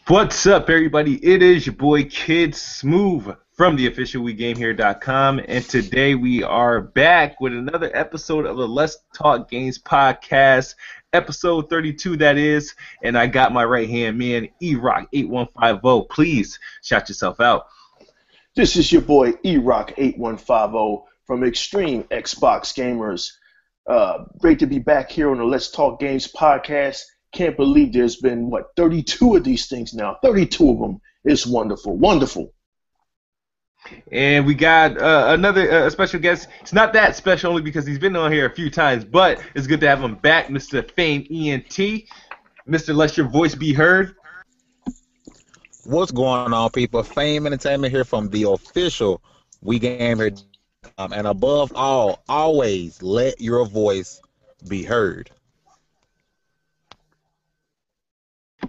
What's up, everybody? It is your boy Kid Smooth from the official WeGameHere.com, and today we are back with another episode of the Let's Talk Games Podcast, episode 32 that is, and I got my right-hand man, E-Rock8150. Please shout yourself out. This is your boy E-Rock8150 from Extreme Xbox Gamers. Great to be back here on the Let's Talk Games Podcast. Can't believe there's been, 32 of these things now. 32 of them. It's wonderful. Wonderful. And we got another special guest. It's not that special only because he's been on here a few times, but it's good to have him back, Mr. Fame ENT. Mr. Let Your Voice Be Heard. What's going on, people? Fame Entertainment here from the official WeGameHere.com. And above all, always let your voice be heard.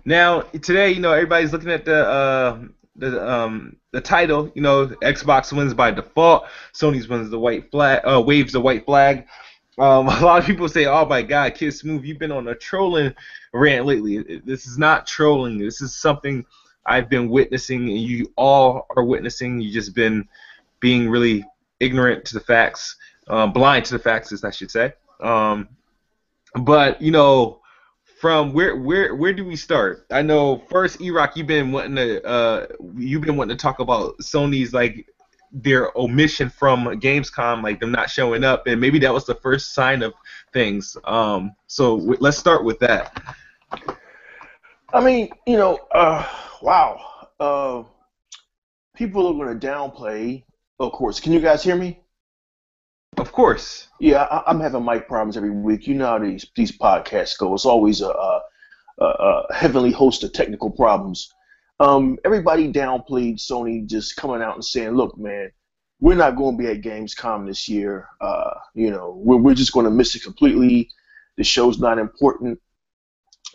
Now, today, everybody's looking at the title. Xbox wins by default. Sony's wins the white flag. Waves the white flag. A lot of people say, "Oh my God, Kid Smooth, you've been on a trolling rant lately." This is not trolling. This is something I've been witnessing, and you all are witnessing. You've just been being really ignorant to the facts, blind to the facts, as I should say. But from where do we start? I know first, E-Rock, you've been wanting to talk about Sony's their omission from Gamescom, them not showing up, and maybe that was the first sign of things. So let's start with that. I mean, wow. People are going to downplay. Of course, can you guys hear me? Of course. Yeah, I'm having mic problems every week. You know how these podcasts go. It's always a heavenly host of technical problems. Everybody downplayed Sony just coming out and saying, "Look, man, we're not going to be at Gamescom this year. We're just going to miss it completely. The show's not important."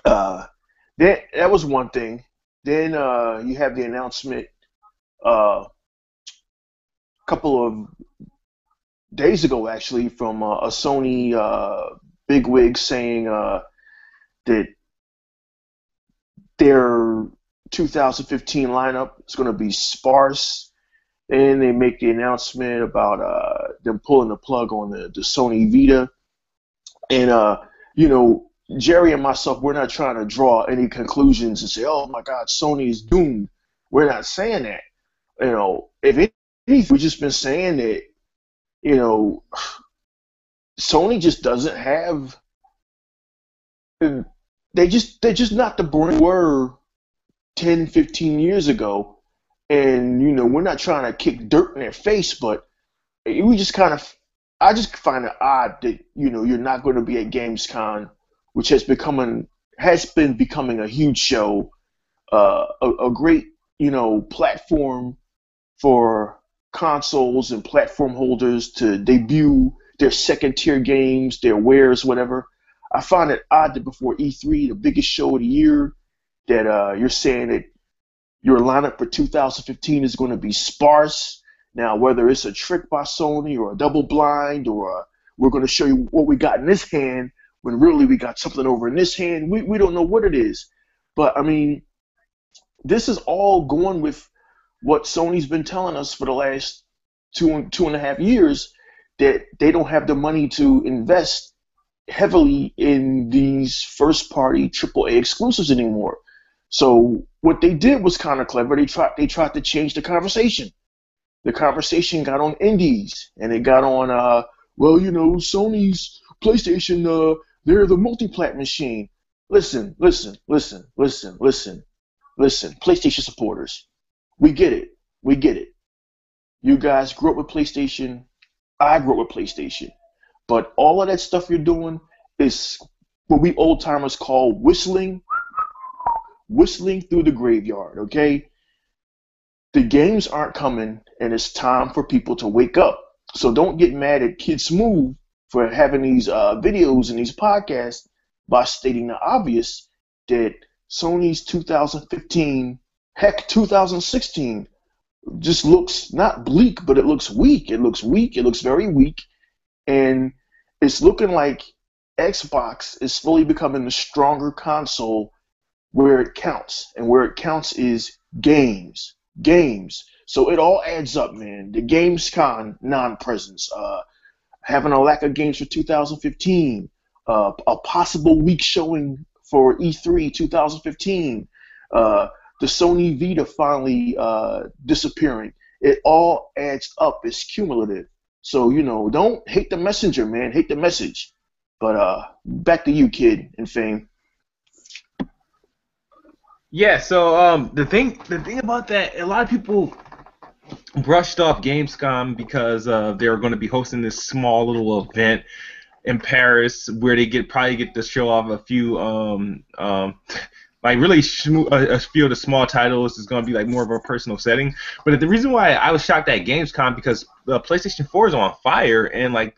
That was one thing. Then you have the announcement a couple of days ago, actually, from a Sony bigwig saying that their 2015 lineup is going to be sparse, and they make the announcement about them pulling the plug on the Sony Vita. And Jerry and myself, we're not trying to draw any conclusions and say, "Oh my God, Sony is doomed." We're not saying that. If anything, we've just been saying that Sony just doesn't have. They're just not the brand they were 10, 15 years ago, and we're not trying to kick dirt in their face, but we just I just find it odd that you're not going to be at Gamescom, which has been becoming a huge show, a great platform for consoles and platform holders to debut their second-tier games, their wares, whatever. I find it odd that before E3, the biggest show of the year, that you're saying that your lineup for 2015 is going to be sparse. Now, whether it's a trick by Sony or a double blind or we're going to show you what we got in this hand when really we got something over in this hand, we don't know what it is. But, I mean, this is all going with what Sony's been telling us for the last two and a half years, that they don't have the money to invest heavily in these first-party AAA exclusives anymore. So what they did was kind of clever. They tried to change the conversation. The conversation got on indies, and it got on, Sony's PlayStation, they're the multi-plat machine. Listen, PlayStation supporters. We get it. You guys grew up with PlayStation. I grew up with PlayStation. But all of that stuff you're doing is what we old-timers call whistling through the graveyard, okay? The games aren't coming, and it's time for people to wake up. So don't get mad at Kid Smooth for having these videos and these podcasts by stating the obvious, that Sony's 2015, heck, 2016, just looks not bleak, but it looks weak. It looks very weak. And it's looking like Xbox is slowly becoming the stronger console where it counts, and where it counts is games. So it all adds up, man. The Gamescom non-presence, having a lack of games for 2015, a possible weak showing for E3 2015, the Sony Vita finally disappearing. It all adds up. It's cumulative. So, don't hate the messenger, man. Hate the message. But back to you, kid, and Fame. Yeah, so the thing about that, a lot of people brushed off Gamescom because they were going to be hosting this small little event in Paris where they probably get to show off a few like really a few of the small titles. Is going to be like more of a personal setting. But the reason why I was shocked at Gamescom because the PlayStation 4 is on fire and like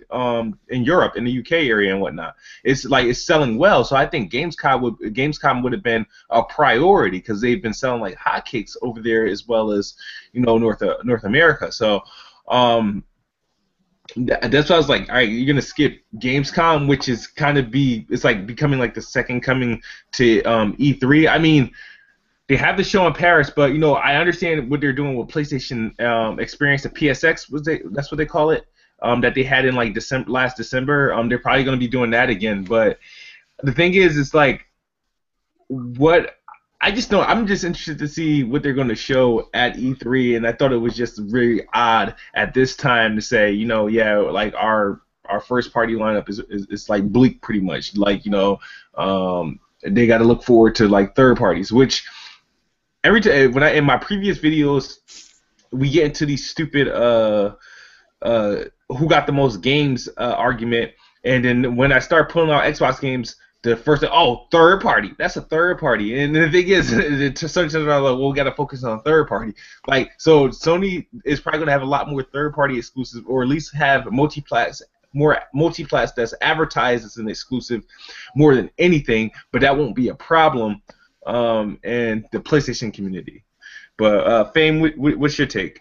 in Europe, in the UK area and whatnot, it's selling well. So I think Gamescom would have been a priority because they've been selling like hotcakes over there as well as North America. So that's why I was like, all right, you're gonna skip Gamescom, which is it's like becoming like the second coming to E3. I mean, they have the show in Paris, but I understand what they're doing with PlayStation Experience, the PSX that's what they call it, that they had in like last December. They're probably gonna be doing that again. But the thing is, it's like what. I just know I'm just interested to see what they're going to show at E3, and I thought it was just really odd at this time to say, like our first party lineup is like bleak pretty much, like they got to look forward to like third parties, which every time in my previous videos we get into these stupid who got the most games argument, and then when I start pulling out Xbox games. The first thing, third party. That's a third party. And the thing is, to some extent, like, well, we got to focus on third party. Like, so Sony is probably going to have a lot more third party exclusives, or at least have more multiplats that's advertised as an exclusive more than anything. But that won't be a problem in the PlayStation community. But Fame, what's your take?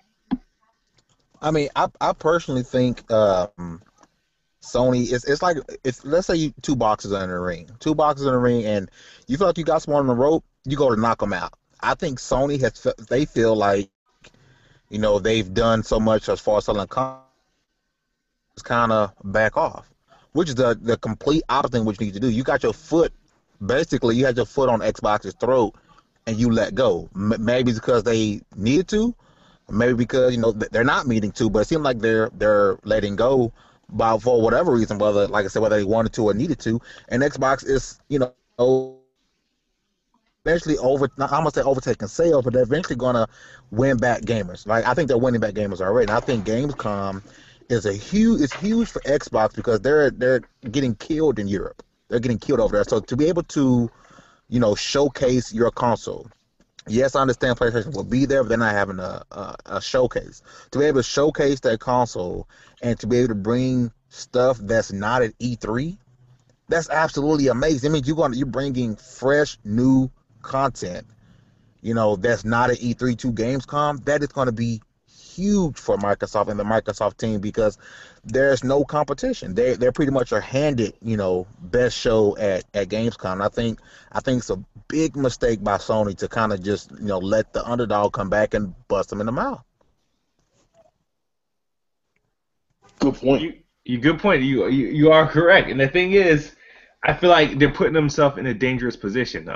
I mean, I personally think Sony, it's like let's say two boxes are in the ring, and you feel like you got someone on the rope, you go to knock them out. I think Sony they feel like they've done so much as far as selling consoles, kind of back off, which is the complete opposite thing what you need to do. You got your foot, basically, you had your foot on Xbox's throat, and you let go. Maybe it's because they needed to, maybe because they're not needing to, but it seems like they're letting go. For whatever reason, whether they wanted to or needed to, and Xbox is, eventually I'm gonna say overtaking sales, but they're eventually gonna win back gamers. Like I think they're winning back gamers already. And I think Gamescom is huge for Xbox because they're getting killed in Europe. They're getting killed over there. So to be able to, showcase your console. Yes, I understand PlayStation will be there, but they're not having a showcase. To be able to showcase that console and to be able to bring stuff that's not at E3, that's absolutely amazing. I mean, you're bringing fresh, new content, that's not at E3 to Gamescom. That is going to be huge for Microsoft and the Microsoft team because there's no competition. They're pretty much are handed, best show at Gamescom. And I think it's a big mistake by Sony to kind of just, let the underdog come back and bust them in the mouth. Good point. Good point. You are correct. And the thing is, I feel like they're putting themselves in a dangerous position.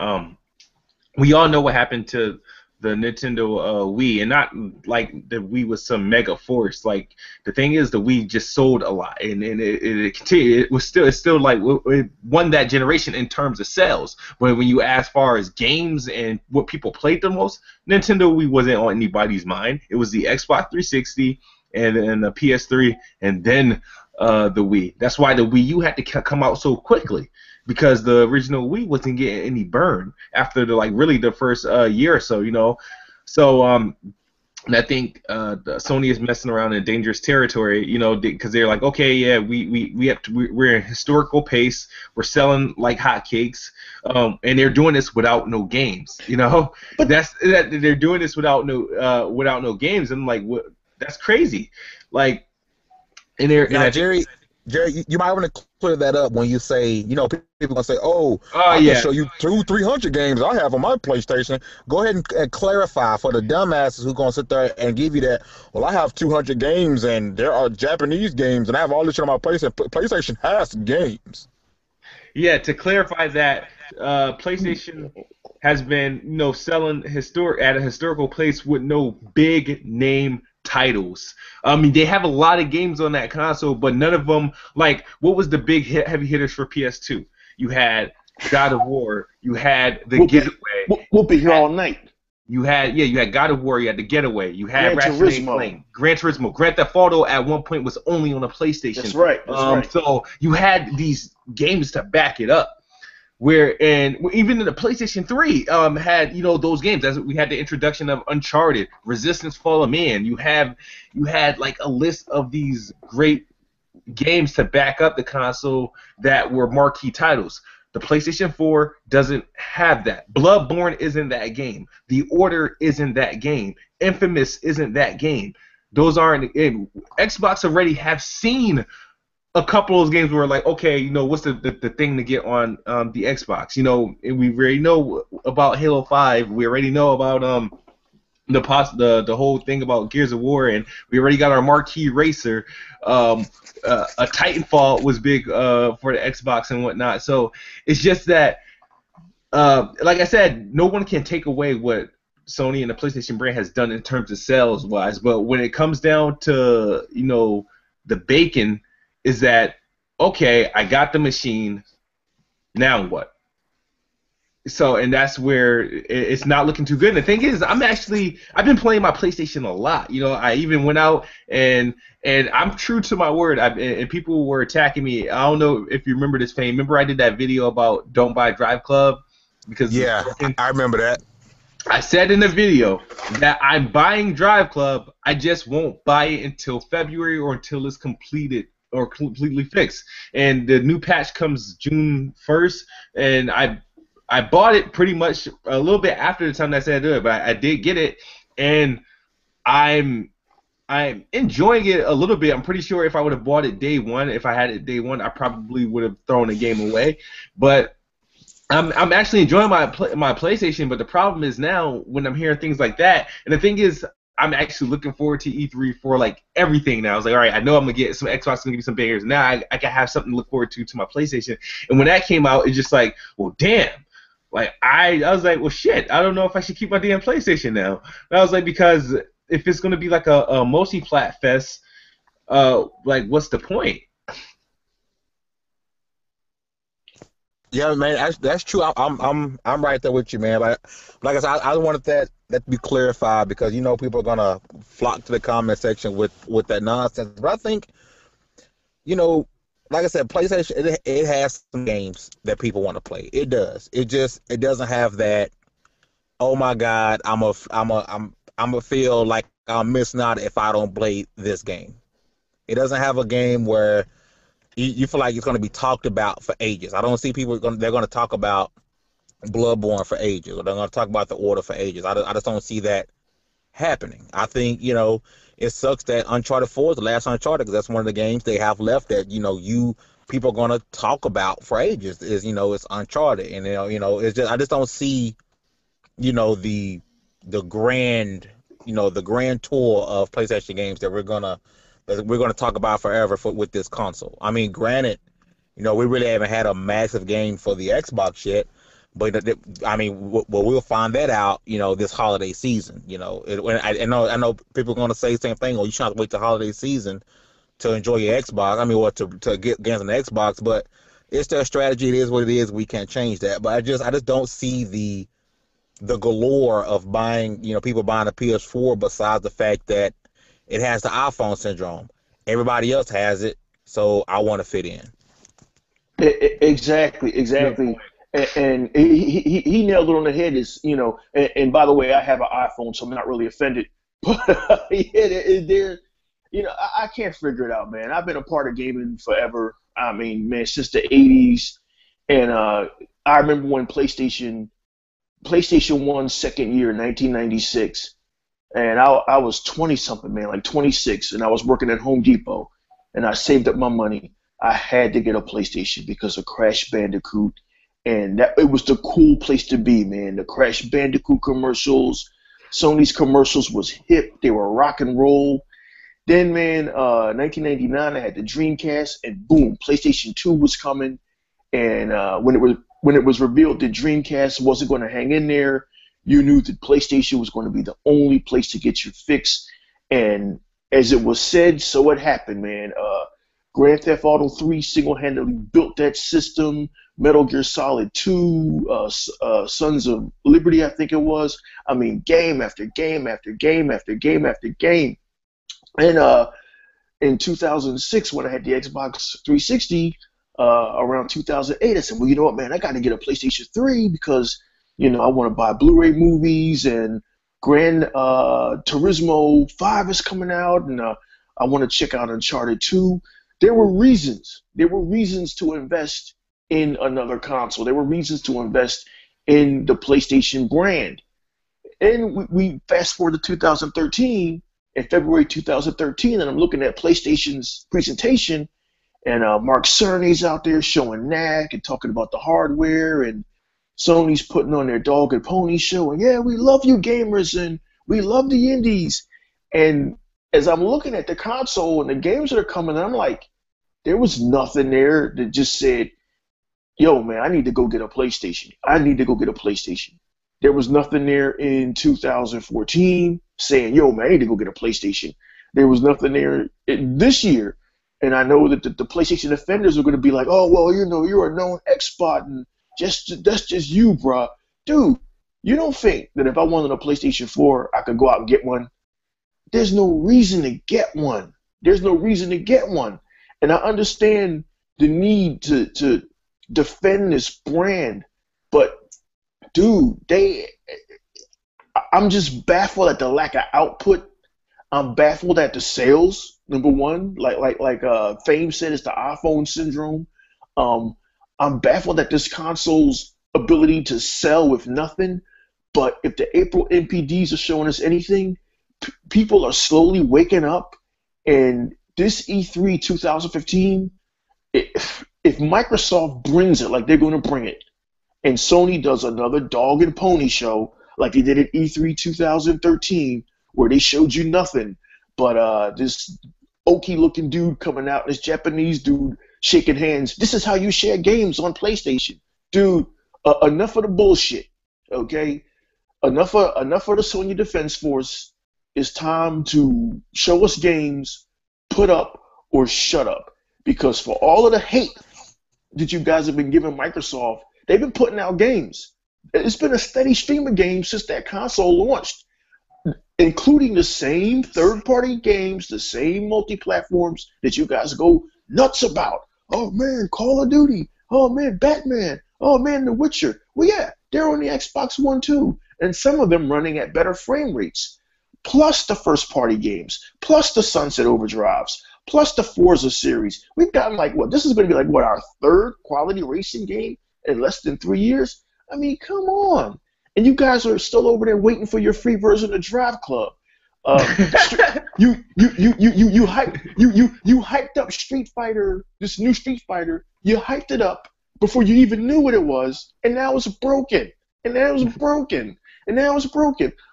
We all know what happened to the Nintendo Wii, and not like the Wii was some mega force. Like the thing is, the Wii just sold a lot, and it continued. It's still like it won that generation in terms of sales. But when you ask far as games and what people played the most, Nintendo Wii wasn't on anybody's mind. It was the Xbox 360 and then the PS3, and then the Wii. That's why the Wii U had to come out so quickly. Because the original Wii wasn't getting any burn after the first year or so, So I think Sony is messing around in dangerous territory, because they're like, okay, yeah, we're in historical pace, we're selling like hotcakes, and they're doing this without no games, But they're doing this without no games, and I'm like, what? That's crazy, like, and they're Jerry. Jerry, you might want to clear that up when you say, people gonna say, "Oh, Oh I can yeah, show you 300 games I have on my PlayStation." Go ahead and clarify for the dumbasses who gonna sit there and give you that. Well, I have 200 games, and there are Japanese games, and I have all this shit on my PlayStation. PlayStation has games. yeah. To clarify that, PlayStation has been, selling at a historical place with no big name titles. I mean, they have a lot of games on that console, but none of them, like, what was the big heavy hitters for PS2? You had God of War, you had The Getaway. We'll be here all night. You had God of War, you had The Getaway, you had Gran Ratchet and Turismo. Clank, Gran Turismo, Grand Theft Auto at one point was only on a PlayStation. That's right. So you had these games to back it up. And even in the PlayStation 3 had those games. As we had the introduction of Uncharted, Resistance, Fall of Man. You had like a list of these great games to back up the console that were marquee titles. The PlayStation 4 doesn't have that. Bloodborne isn't that game. The Order isn't that game. Infamous isn't that game. Those aren't. Xbox already have seen a couple of those games were like, okay, what's the thing to get on the Xbox? And we already know about Halo 5. We already know about the whole thing about Gears of War, and we already got our marquee racer. A Titanfall was big for the Xbox and whatnot. So it's just that, like I said, no one can take away what Sony and the PlayStation brand has done in terms of sales wise. But when it comes down to the bacon, is that, okay, I got the machine, now what? So, and that's where it's not looking too good. And the thing is, I've been playing my PlayStation a lot. I even went out and I'm true to my word. And people were attacking me. I don't know if you remember this, Fame. Remember I did that video about Don't Buy Drive Club? Yeah, I remember that. I said in the video that I'm buying Drive Club. I just won't buy it until February or until it's completed or completely fixed. And the new patch comes June 1st, and I bought it pretty much a little bit after the time that I said I'd do it, but I did get it, and I'm enjoying it a little bit. I'm pretty sure if I would have bought it day one, if I had it day one, I probably would have thrown the game away. But I'm actually enjoying my PlayStation. But the problem is now when I'm hearing things like that, and the thing is, I'm actually looking forward to E3 for like everything now. I was like, all right, I know I'm gonna get some Xbox, gonna give me some bangers. Now I can have something to look forward to my PlayStation. And when that came out, it's just like, well, damn. Like I was like, well, shit. I don't know if I should keep my damn PlayStation now. And I was like, because if it's gonna be like a multi-plat fest, like what's the point? Yeah, man, that's true. I'm right there with you, man. But like I said, I wanted that to be clarified because people are gonna flock to the comment section with that nonsense. But I think, like I said, PlayStation it has some games that people want to play. It does. It doesn't have that. Oh my God, I'm a feel like I'm missing out if I don't play this game. It doesn't have a game where you feel like it's going to be talked about for ages. I don't see people they're going to talk about Bloodborne for ages, or they're going to talk about The Order for ages. I just don't see that happening. I think it sucks that Uncharted 4 is the last Uncharted because that's one of the games they have left that people are going to talk about for ages. Is it's Uncharted, and it's just I just don't see the grand the grand tour of PlayStation games that we're gonna talk about forever with this console. I mean, granted, we really haven't had a massive game for the Xbox yet, but I mean, we'll find that out, this holiday season. I know people are going to say the same thing. Oh, you trying to wait the holiday season to enjoy your Xbox? I mean, or to get games on the Xbox, but it's their strategy. It is what it is. We can't change that. But I just don't see the galore of buying, people buying a PS4 besides the fact that it has the iPhone syndrome. Everybody else has it, so I want to fit in. Exactly. And he nailed it on the head. And by the way, I have an iPhone, so I'm not really offended. But I can't figure it out, man. I've been a part of gaming forever. I mean, man, since the '80s, and I remember when PlayStation 1 second year, 1996. And I was 20-something, man, like 26, and I was working at Home Depot, and I saved up my money. I had to get a PlayStation because of Crash Bandicoot, and that it was the cool place to be, man. The Crash Bandicoot commercials, Sony's commercials was hip. They were rock and roll. Then, man, 1999, I had the Dreamcast, and boom, PlayStation 2 was coming. And when it was revealed that Dreamcast wasn't going to hang in there, you knew that PlayStation was going to be the only place to get your fix. And as it was said, so it happened, man. Grand Theft Auto 3 single-handedly built that system. Metal Gear Solid 2, Sons of Liberty, I think it was. I mean, game after game after game after game after game. And in 2006, when I had the Xbox 360, around 2008, I said, well, you know what, man, I got to get a PlayStation 3 because, you know, I want to buy Blu-ray movies, and Gran Turismo 5 is coming out, and I want to check out Uncharted 2. There were reasons. There were reasons to invest in another console. There were reasons to invest in the PlayStation brand. And we fast forward to 2013, in February 2013, and I'm looking at PlayStation's presentation, and Mark Cerny's out there showing knack and talking about the hardware, and Sony's putting on their dog and pony show, and yeah, we love you gamers, and we love the indies. And as I'm looking at the console and the games that are coming, I'm like, there was nothing there that just said, yo, man, I need to go get a PlayStation. I need to go get a PlayStation. There was nothing there in 2014 saying, yo, man, I need to go get a PlayStation. There was nothing there this year. And I know that the PlayStation offenders are going to be like, oh, well, you know, you're a known expert, and that's just you, bro. Dude, you don't think that if I wanted a PlayStation 4, I could go out and get one? There's no reason to get one. There's no reason to get one. And I understand the need to defend this brand, but dude, I'm just baffled at the lack of output. I'm baffled at the sales. Number one, like Fame said, it's the iPhone syndrome. I'm baffled at this console's ability to sell with nothing. But if the April NPDs are showing us anything, people are slowly waking up. And this E3 2015, if Microsoft brings it like they're going to bring it, and Sony does another dog and pony show like they did at E3 2013, where they showed you nothing but this oaky-looking dude coming out, this Japanese dude shaking hands. This is how you share games on PlayStation. Dude, enough of the bullshit, okay? Enough of the Sony Defense Force. It's time to show us games, put up or shut up. Because for all of the hate that you guys have been giving Microsoft, they've been putting out games. It's been a steady stream of games since that console launched, including the same third-party games, the same multi-platforms that you guys go nuts about. Oh, man, Call of Duty. Oh, man, Batman. Oh, man, The Witcher. Well, yeah, they're on the Xbox One, too, and some of them running at better frame rates, plus the first-party games, plus the Sunset Overdrives, plus the Forza series. We've gotten, this is going to be our third quality racing game in less than 3 years? I mean, come on. And you guys are still over there waiting for your free version of Drive Club. You hyped up Street Fighter, this new Street Fighter. You hyped it up before you even knew what it was, and now it's broken.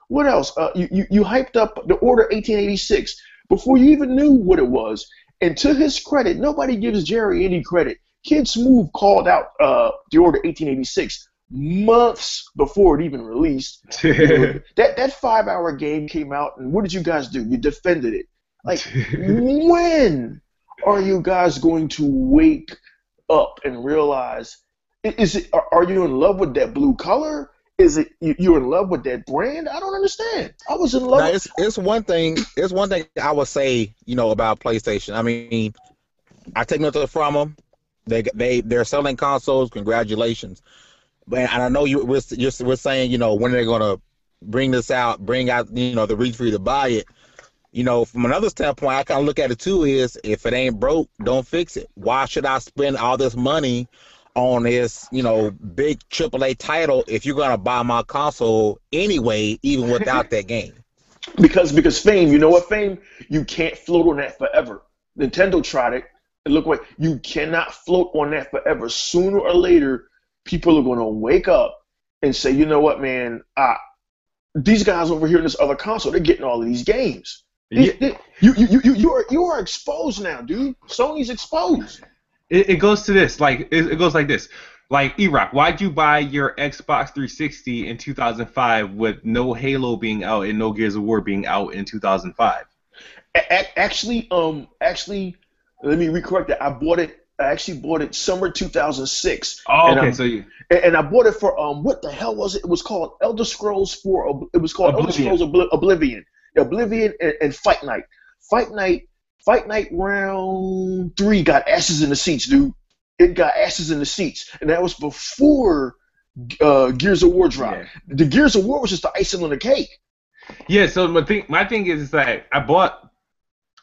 What else? You hyped up the Order 1886 before you even knew what it was. And to his credit, nobody gives Jerry any credit. Kid Smooth called out the Order 1886 months before it even released. That 5-hour game came out, and what did you guys do? You defended it. When are you guys going to wake up and realize? Are you in love with that blue color? Is it you're in love with that brand? I don't understand. I was in love. Now, it's one thing. It's one thing I would say, about PlayStation. I mean, I take nothing from them. They're selling consoles. Congratulations. And I know we're saying, when they're gonna bring out the reach for you to buy it. From another standpoint, I kind of look at it too is if it ain't broke, don't fix it. Why should I spend all this money on this, big AAA title if you're gonna buy my console anyway, even without that game? Because Fame, you know what, Fame? You can't float on that forever. Nintendo tried it. And look what you cannot float on that forever. Sooner or later, people are going to wake up and say, you know what, man, these guys over here in this other console, they're getting all of these games. You are exposed now, dude. Sony's exposed. It goes to this, like it goes like this. Like, E-Rock, why'd you buy your Xbox 360 in 2005 with no Halo being out and no Gears of War being out in 2005? Actually, let me recorrect that. I actually bought it summer 2006. Oh, okay. And I bought it for what the hell was it? It was called Elder Scrolls 4. It was called Oblivion. Elder Scrolls Oblivion. Oblivion and Fight Night. Fight Night round 3 got asses in the seats, dude. It got asses in the seats, and that was before Gears of War dropped. Yeah. The Gears of War was just the icing on the cake. Yeah. So my thing is that I bought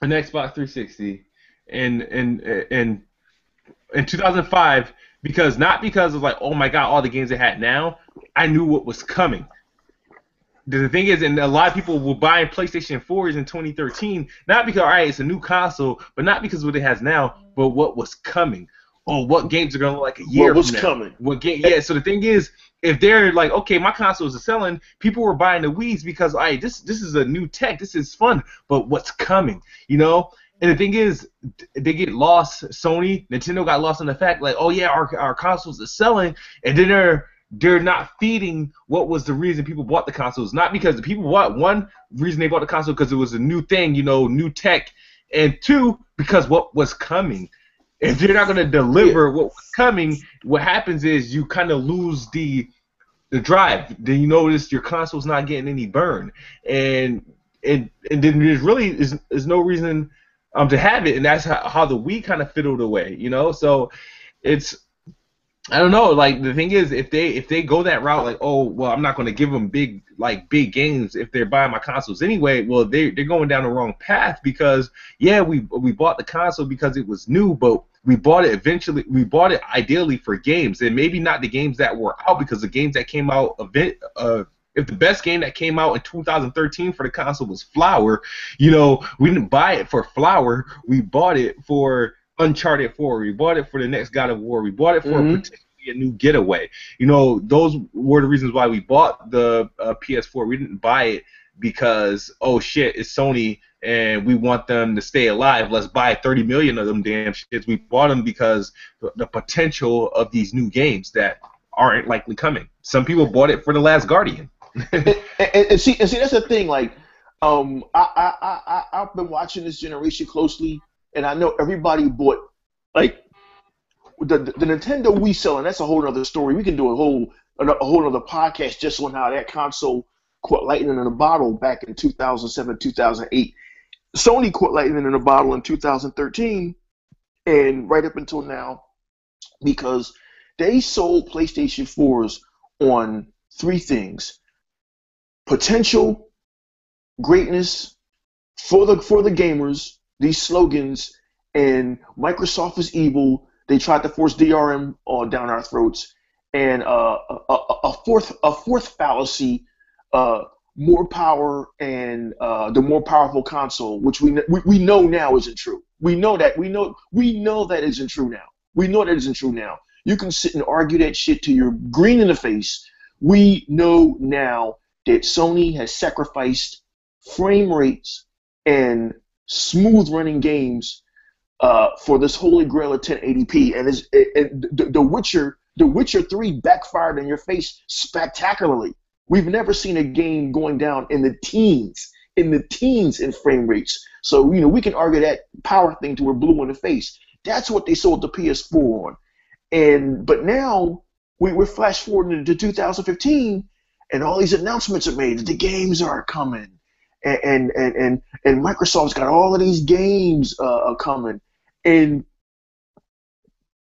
an Xbox 360 in 2005 not because of like, oh my god, all the games they had now. I knew what was coming. The thing is, and a lot of people were buying PlayStation 4s in 2013, not because, all right, it's a new console, but not because of what it has now, but what was coming. Oh, what games are going to look like a year from now? Coming? What game? Yeah, so the thing is, if they're like, okay, my consoles are selling, people were buying the Wii's because, all right, this is a new tech, this is fun, but what's coming, you know? And the thing is, they get lost, Nintendo got lost in the fact, like, oh yeah, our consoles are selling, and then they're not feeding what was the reason people bought the consoles. Not because the people bought, one reason they bought the console because it was a new thing, you know, new tech, and two, because what was coming. If you're not going to deliver what was coming, what happens is you kind of lose the drive. Then you notice your console's not getting any burn, and then there's really is no reason to have it, and that's how the Wii kind of fiddled away, you know. So it's, I don't know. Like, the thing is, if they go that route, like, oh well, I'm not going to give them big games if they're buying my consoles anyway. Well, they're going down the wrong path, because yeah, we bought the console because it was new, but we bought it ideally for games, and maybe not the games that were out, because the games that came out if the best game that came out in 2013 for the console was Flower, you know, we didn't buy it for Flower. We bought it for Uncharted 4. We bought it for the next God of War. We bought it for potentially a new Getaway. You know, those were the reasons why we bought the PS4. We didn't buy it because, oh shit, it's Sony and we want them to stay alive. Let's buy 30 million of them damn shits. We bought them because the potential of these new games that aren't likely coming. Some people bought it for The Last Guardian. and see that's the thing. Like, I've been watching this generation closely, and I know everybody bought, like, the Nintendo Wii selling. That's a whole other story. We can do a whole other podcast just on how that console caught lightning in a bottle back in 2007, 2008. Sony caught lightning in a bottle in 2013, and right up until now, because they sold PlayStation 4s on three things: potential, greatness, for the gamers, these slogans, and Microsoft is evil. They tried to force DRM down our throats, and a fourth fallacy, more power and the more powerful console, which we know now isn't true. We know that isn't true now. We know that isn't true now. You can sit and argue that shit till you're green in the face. We know now that Sony has sacrificed frame rates and smooth running games for this holy grail of 1080p, and The Witcher 3 backfired in your face spectacularly. We've never seen a game going down in the teens in frame rates. So, you know, we can argue that power thing till we're blue in the face. That's what they sold the PS4 on. But now we're flash forwarding into 2015, and all these announcements are made that the games are coming, and Microsoft's got all of these games coming, and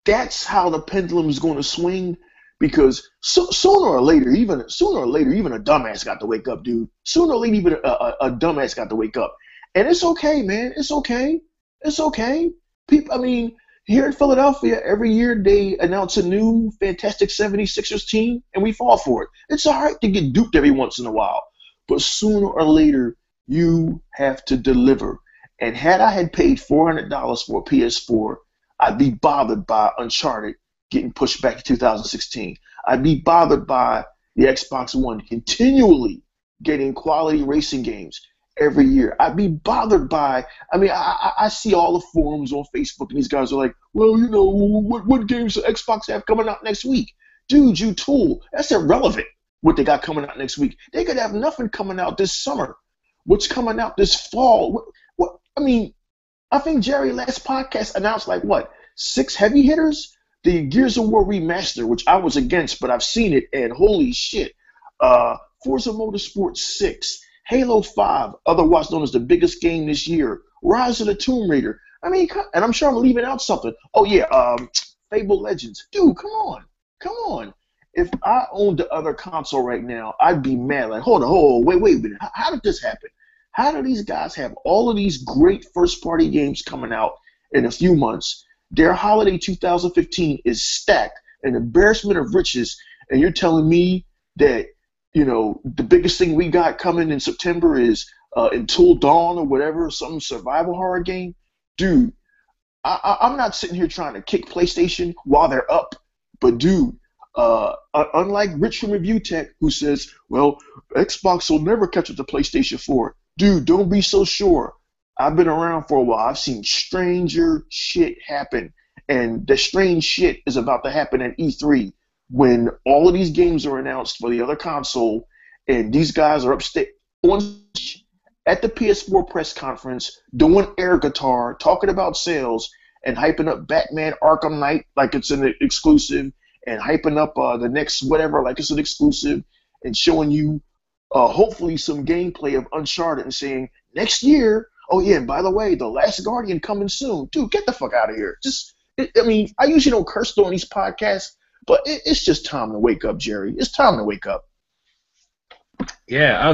that's how the pendulum is going to swing. Because sooner or later, even a dumbass got to wake up, dude. Sooner or later, even a dumbass got to wake up, and it's okay, man. It's okay. It's okay. People, I mean, here in Philadelphia, every year they announce a new fantastic 76ers team, and we fall for it. It's all right to get duped every once in a while, but sooner or later, you have to deliver. And had I had paid $400 for a PS4, I'd be bothered by Uncharted getting pushed back to 2016. I'd be bothered by the Xbox One continually getting quality racing games every year. I'd be bothered by, I see all the forums on Facebook, and these guys are like, well, what games does Xbox have coming out next week? Dude, you tool. That's irrelevant what they got coming out next week. They could have nothing coming out this summer. What's coming out this fall? I think Jerry last podcast announced 6 heavy hitters? The Gears of War remaster, which I was against, but I've seen it, and holy shit. Forza Motorsport 6, Halo 5, otherwise known as the biggest game this year, Rise of the Tomb Raider. And I'm sure I'm leaving out something. Oh, yeah, Fable Legends. Dude, come on. If I owned the other console right now, I'd be mad. Like, hold on, wait a minute. How did this happen? How do these guys have all of these great first-party games coming out in a few months? Their holiday 2015 is stacked, an embarrassment of riches, and you're telling me that, the biggest thing we got coming in September is Until Dawn or whatever, some survival horror game? Dude, I'm not sitting here trying to kick PlayStation while they're up, but dude, unlike Rich from Review Tech, who says, well, Xbox will never catch up to PlayStation 4. Dude, don't be so sure. I've been around for a while. I've seen stranger shit happen. And the strange shit is about to happen at E3 when all of these games are announced for the other console, and these guys are upstate at the PS4 press conference doing air guitar, talking about sales, and hyping up Batman Arkham Knight like it's an exclusive, and hyping up the next whatever like it's an exclusive, and showing you hopefully some gameplay of Uncharted and saying, next year, oh yeah, and by the way, The Last Guardian coming soon. Dude, get the fuck out of here. I usually don't curse on these podcasts, but it's just time to wake up, Jerry. It's time to wake up. Yeah,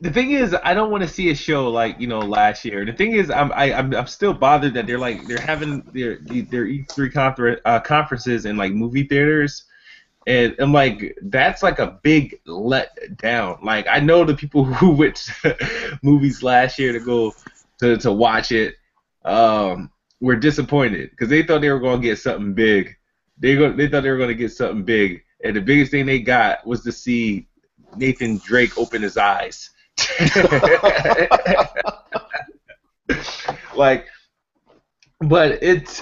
the thing is, I don't want to see a show like last year. The thing is, I'm still bothered that they're having their E3 conferences in movie theaters, and I'm like, that's a big letdown. I know the people who went to movies last year to go to watch it were disappointed because they thought they were going to get something big. They thought they were going to get something big, and the biggest thing they got was to see Nathan Drake open his eyes. But it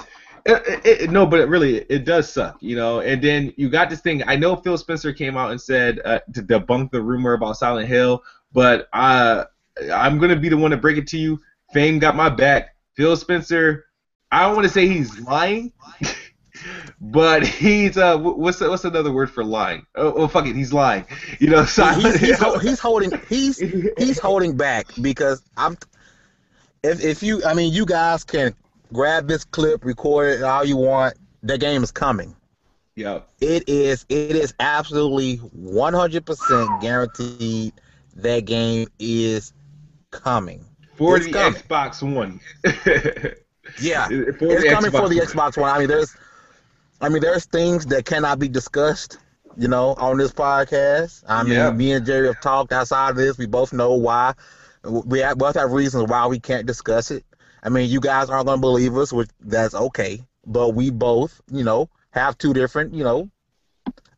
does suck, And then you got this thing. I know Phil Spencer came out and said to debunk the rumor about Silent Hill, but I'm gonna be the one to break it to you. Fame got my back. Phil Spencer, I don't want to say he's lying, but he's what's another word for lying? Oh fuck it, he's lying. He's holding back because you guys can grab this clip, record it all you want. That game is coming. Yeah. It is absolutely 100% guaranteed that game is coming. For the Xbox One. Yeah. It's coming for the Xbox One. There's things that cannot be discussed, on this podcast. Me and Jerry have talked outside of this. We both know why. We both have reasons why we can't discuss it. You guys aren't going to believe us, which that's okay. But we both, have two different,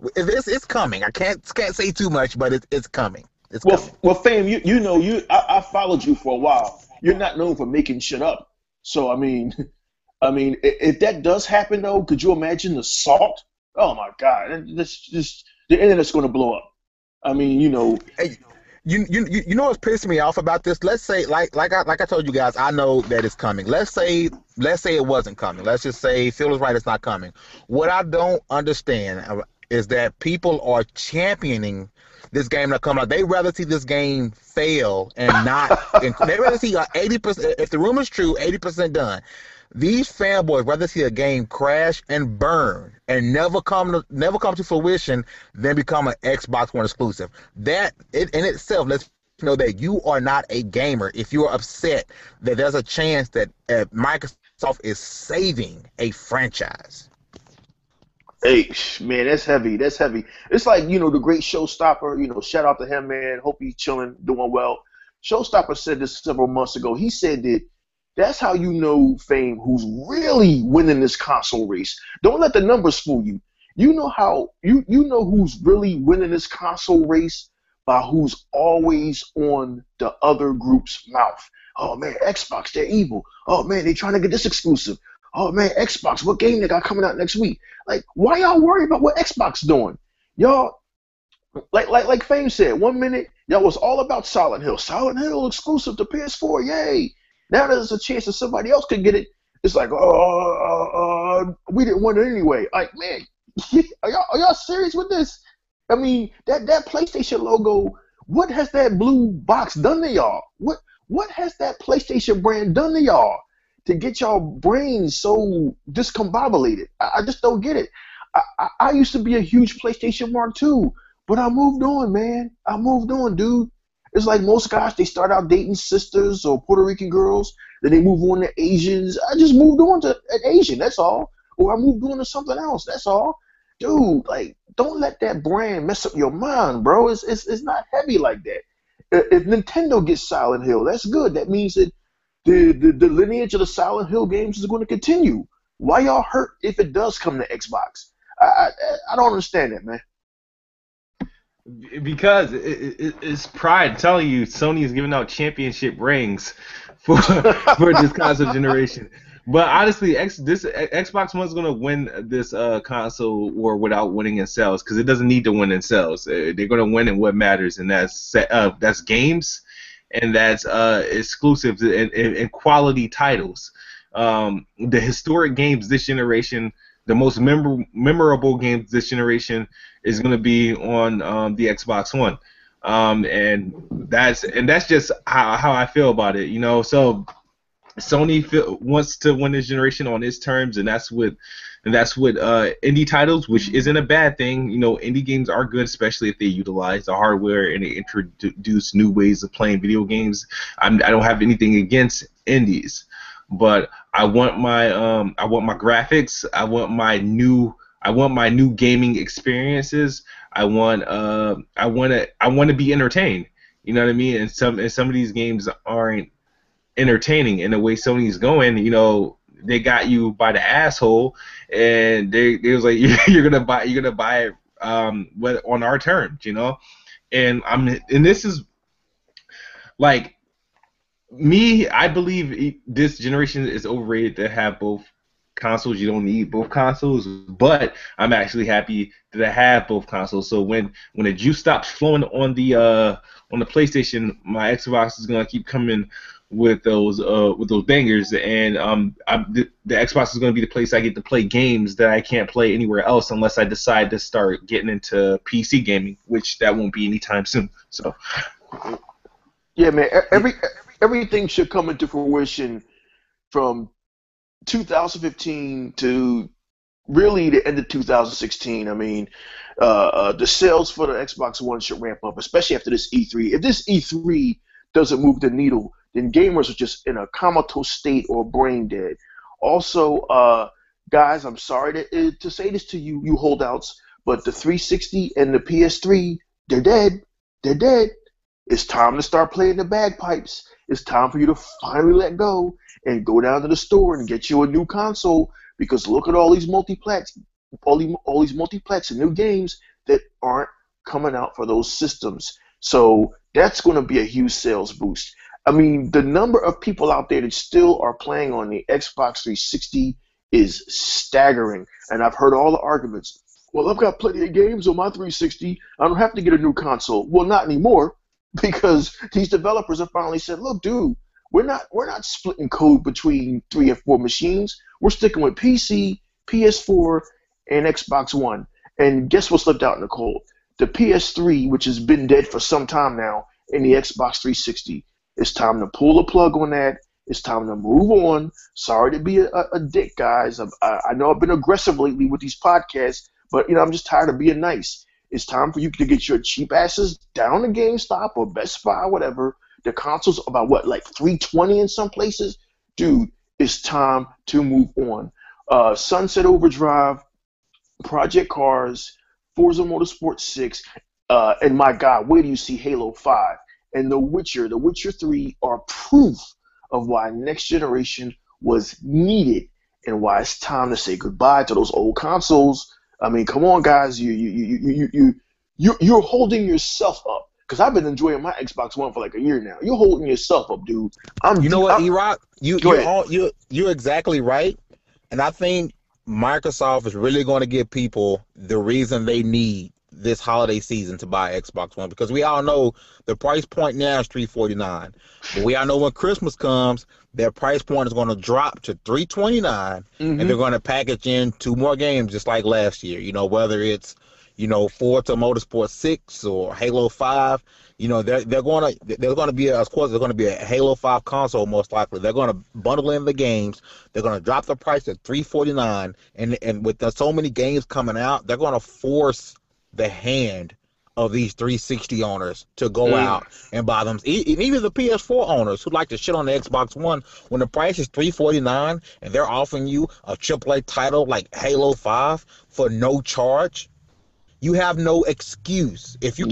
it's coming. I can't say too much, but it's coming. It's coming. Well, Fame, I followed you for a while. You're not known for making shit up. So, if that does happen, though, could you imagine the salt? Oh, my God. The internet's going to blow up. Hey, you know what's pissing me off about this? Let's say, like I told you guys, I know that it's coming. Let's say it wasn't coming. Let's just say Phil is right, it's not coming. What I don't understand is that people are championing this game to come out. They rather see this game fail and not. They rather see 80%. If the rumor is true, 80% done. These fanboys rather see a game crash and burn and never come to fruition than become an Xbox One exclusive. That in itself lets you know that you are not a gamer if you are upset that there's a chance that Microsoft is saving a franchise. Hey, man, that's heavy. That's heavy. It's like, the great Showstopper, shout out to him, man. Hope he's chilling, doing well. Showstopper said this several months ago. He said that That's how you know, Fame, who's really winning this console race. Don't let the numbers fool you. You know how you know who's really winning this console race by who's always on the other group's mouth. Oh man, Xbox, they're evil. Oh man, they trying to get this exclusive. Oh man, Xbox, what game they got coming out next week? Like, why y'all worry about what Xbox doing? Y'all, like Fame said, 1 minute y'all was all about Silent Hill. Silent Hill exclusive to PS4, yay! Now there's a chance that somebody else could get it. It's like, we didn't want it anyway. Like, man, are y'all serious with this? I mean, that PlayStation logo, what has that blue box done to y'all? What has that PlayStation brand done to y'all to get y'all brains so discombobulated? I just don't get it. I used to be a huge PlayStation Mark II, but I moved on, man. I moved on, dude. It's like most guys, they start out dating sisters or Puerto Rican girls, then they move on to Asians. I just moved on to an Asian, that's all. Or I moved on to something else, that's all. Dude, like, don't let that brand mess up your mind, bro. It's not heavy like that. If Nintendo gets Silent Hill, that's good. That means that the lineage of the Silent Hill games is going to continue. Why y'all hurt if it does come to Xbox? I don't understand that, man. Because it's pride telling you Sony is giving out championship rings for this console generation. But honestly, Xbox One's gonna win this console war without winning in sales because it doesn't need to win in sales. They're gonna win in what matters, and that's games, and that's exclusives and quality titles. The historic games this generation, the most memorable games this generation is going to be on the Xbox One, and that's just how I feel about it, you know. So Sony wants to win this generation on its terms, and that's with indie titles, which isn't a bad thing. You know, indie games are good, especially if they utilize the hardware and they introduce new ways of playing video games. I don't have anything against indies, but I want my graphics. I want my new gaming experiences. I want to be entertained. You know what I mean? And some of these games aren't entertaining in the way Sony's going. You know, they got you by the asshole, and they was like, you're gonna buy it on our terms, you know. And this is like me. I believe this generation is overrated to have both consoles. You don't need both consoles, but I'm actually happy that I have both consoles. So when the juice stops flowing on the PlayStation, my Xbox is gonna keep coming with those bangers, and the Xbox is gonna be the place I get to play games that I can't play anywhere else unless I decide to start getting into PC gaming, which that won't be anytime soon. So yeah, man, everything should come into fruition from 2015 to really the end of 2016. I mean, the sales for the Xbox One should ramp up, especially after this E3. If this E3 doesn't move the needle, then gamers are just in a comatose state or brain dead. Also, guys, I'm sorry to say this to you holdouts, but the 360 and the PS3, they're dead. They're dead. It's time to start playing the bagpipes. It's time for you to finally let go and go down to the store and get you a new console, because look at all these multiplex and new games that aren't coming out for those systems. So that's going to be a huge sales boost. I mean, the number of people out there that still are playing on the Xbox 360 is staggering. And I've heard all the arguments. Well, I've got plenty of games on my 360. I don't have to get a new console. Well, not anymore, because these developers have finally said, look, dude, we're not splitting code between 3 and 4 machines. We're sticking with PC, PS4, and Xbox One. And guess what slipped out in the cold? The PS3, which has been dead for some time now, and the Xbox 360. It's time to pull the plug on that. It's time to move on. Sorry to be a dick, guys. I know I've been aggressive lately with these podcasts, but I'm just tired of being nice. It's time for you to get your cheap asses down to GameStop or Best Buy, whatever. The console's about what, like $320 in some places? Dude, it's time to move on. Sunset Overdrive, Project Cars, Forza Motorsport 6, and my God, where do you see Halo 5? And The Witcher 3 are proof of why next generation was needed and why it's time to say goodbye to those old consoles. I mean, come on, guys, you're holding yourself up. Because I've been enjoying my Xbox One for like a year now. You're holding yourself up, dude. You know what, E-Rock? You're exactly right. And I think Microsoft is really going to give people the reason they need this holiday season to buy Xbox One, because we all know the price point now is $349. But we all know when Christmas comes, their price point is going to drop to $329, and they're going to package in 2 more games just like last year. You know, whether it's Forza Motorsport 6 or Halo 5, they're going to be of course there's going to be a Halo 5 console most likely. They're going to bundle in the games. They're going to drop the price to $349, and with so many games coming out, they're going to force the hand of these 360 owners to go out and buy them. Even the PS4 owners who like to shit on the Xbox One, when the price is $349 and they're offering you a AAA title like Halo 5 for no charge, you have no excuse. If you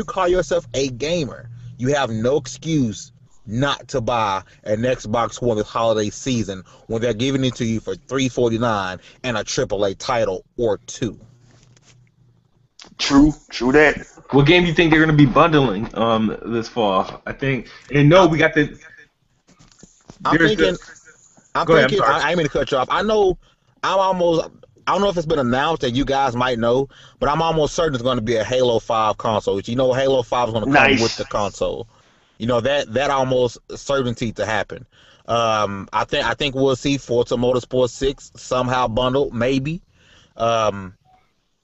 call yourself a gamer, you have no excuse not to buy an Xbox One this holiday season when they're giving it to you for $349 and a AAA title or 2. True that. What game do you think they're going to be bundling this fall? I think, and no, we got the. I'm thinking. I ain't mean to cut you off. I don't know if it's been announced that you guys might know, but I'm almost certain it's going to be a Halo 5 console. Halo 5 is going to come with the console. That almost certainty to happen. I think we'll see Forza Motorsport 6 somehow bundled, maybe.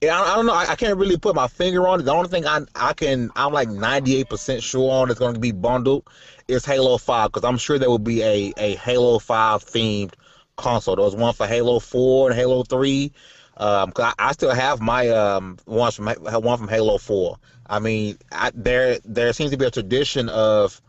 I don't know. I can't really put my finger on it. The only thing I'm like 98% sure on is going to be bundled is Halo 5, because I'm sure there will be a Halo 5 themed console. There was one for Halo 4 and Halo 3. Cause I still have my one from Halo 4. I mean, there seems to be a tradition of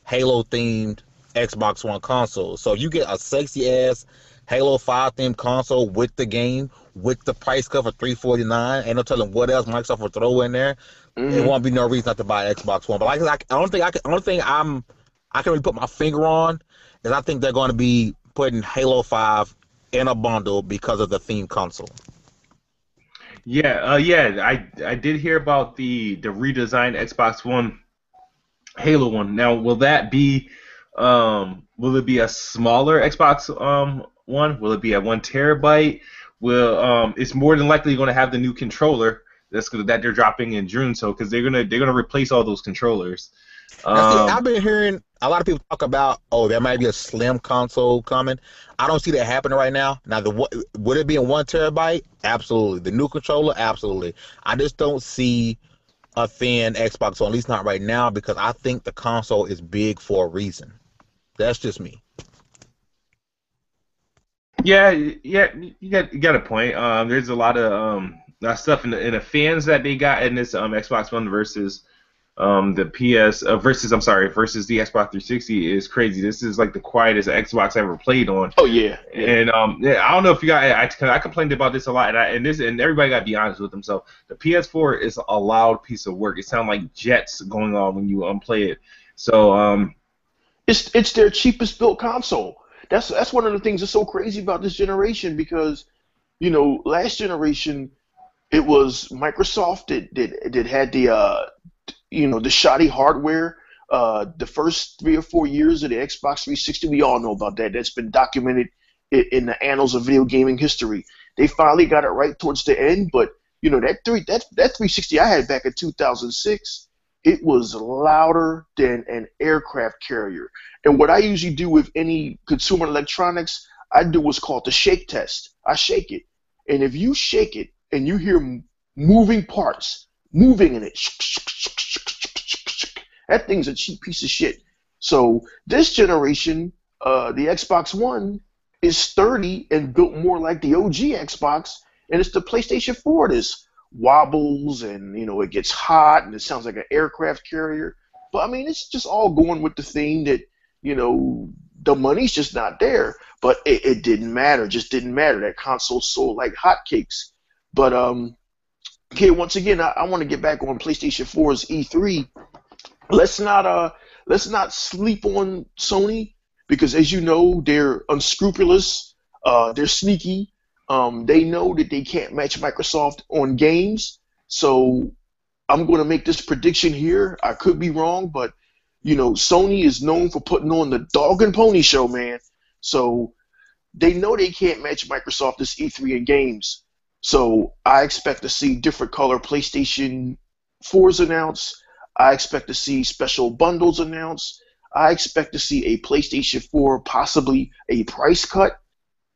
Halo themed Xbox One consoles. So you get a sexy ass Halo 5 themed console with the game, with the price cut for $349. Ain't no telling what else Microsoft will throw in there. There won't be no reason not to buy Xbox One. But like I don't think I can really put my finger on is I think they're going to be putting Halo 5 in a bundle because of the theme console. Yeah, I did hear about the redesigned Xbox One Halo one. Now, will it be a smaller Xbox one? Will it be at 1 terabyte? It's more than likely going to have the new controller that they're dropping in June. So because they're gonna replace all those controllers. I've been hearing a lot of people talk about, there might be a slim console coming. I don't see that happening right now. Now, would it be in 1 terabyte? Absolutely. The new controller? Absolutely. I just don't see a thin Xbox, or at least not right now, because I think the console is big for a reason. That's just me. Yeah, you got a point. There's a lot of stuff in the fans that they got in this Xbox One versus the versus the Xbox 360 is crazy. This is like the quietest Xbox I ever played on. Oh yeah. And I don't know if you got. I complained about this a lot, and everybody got to be honest with themselves. The PS4 is a loud piece of work. It sounds like jets going on when you play it. So it's their cheapest built console. That's one of the things that's so crazy about this generation, because last generation it was Microsoft that had the shoddy hardware. The first 3 or 4 years of the Xbox 360, we all know about that. That's been documented in the annals of video gaming history. They finally got it right towards the end, but that 360 I had back in 2006, it was louder than an aircraft carrier. And what I usually do with any consumer electronics, I do what's called the shake test. I shake it, and if you shake it and you hear moving parts moving in it, that thing's a cheap piece of shit. So this generation, the Xbox One is sturdy and built more like the OG Xbox, and it's the PlayStation 4 that's wobbles and it gets hot and it sounds like an aircraft carrier. But I mean, it's just all going with the theme that the money's just not there. But it didn't matter. Just didn't matter. That console sold like hotcakes. But okay, once again, I want to get back on PlayStation 4's E3. Let's not sleep on Sony. because, as you know, they're unscrupulous, they're sneaky. They know that they can't match Microsoft on games. So I'm going to make this prediction here. I could be wrong, but Sony is known for putting on the dog and pony show, man. So they know they can't match Microsoft this E3 in games. So I expect to see different color PlayStation 4s announced. I expect to see special bundles announced. I expect to see a PlayStation 4, possibly a price cut,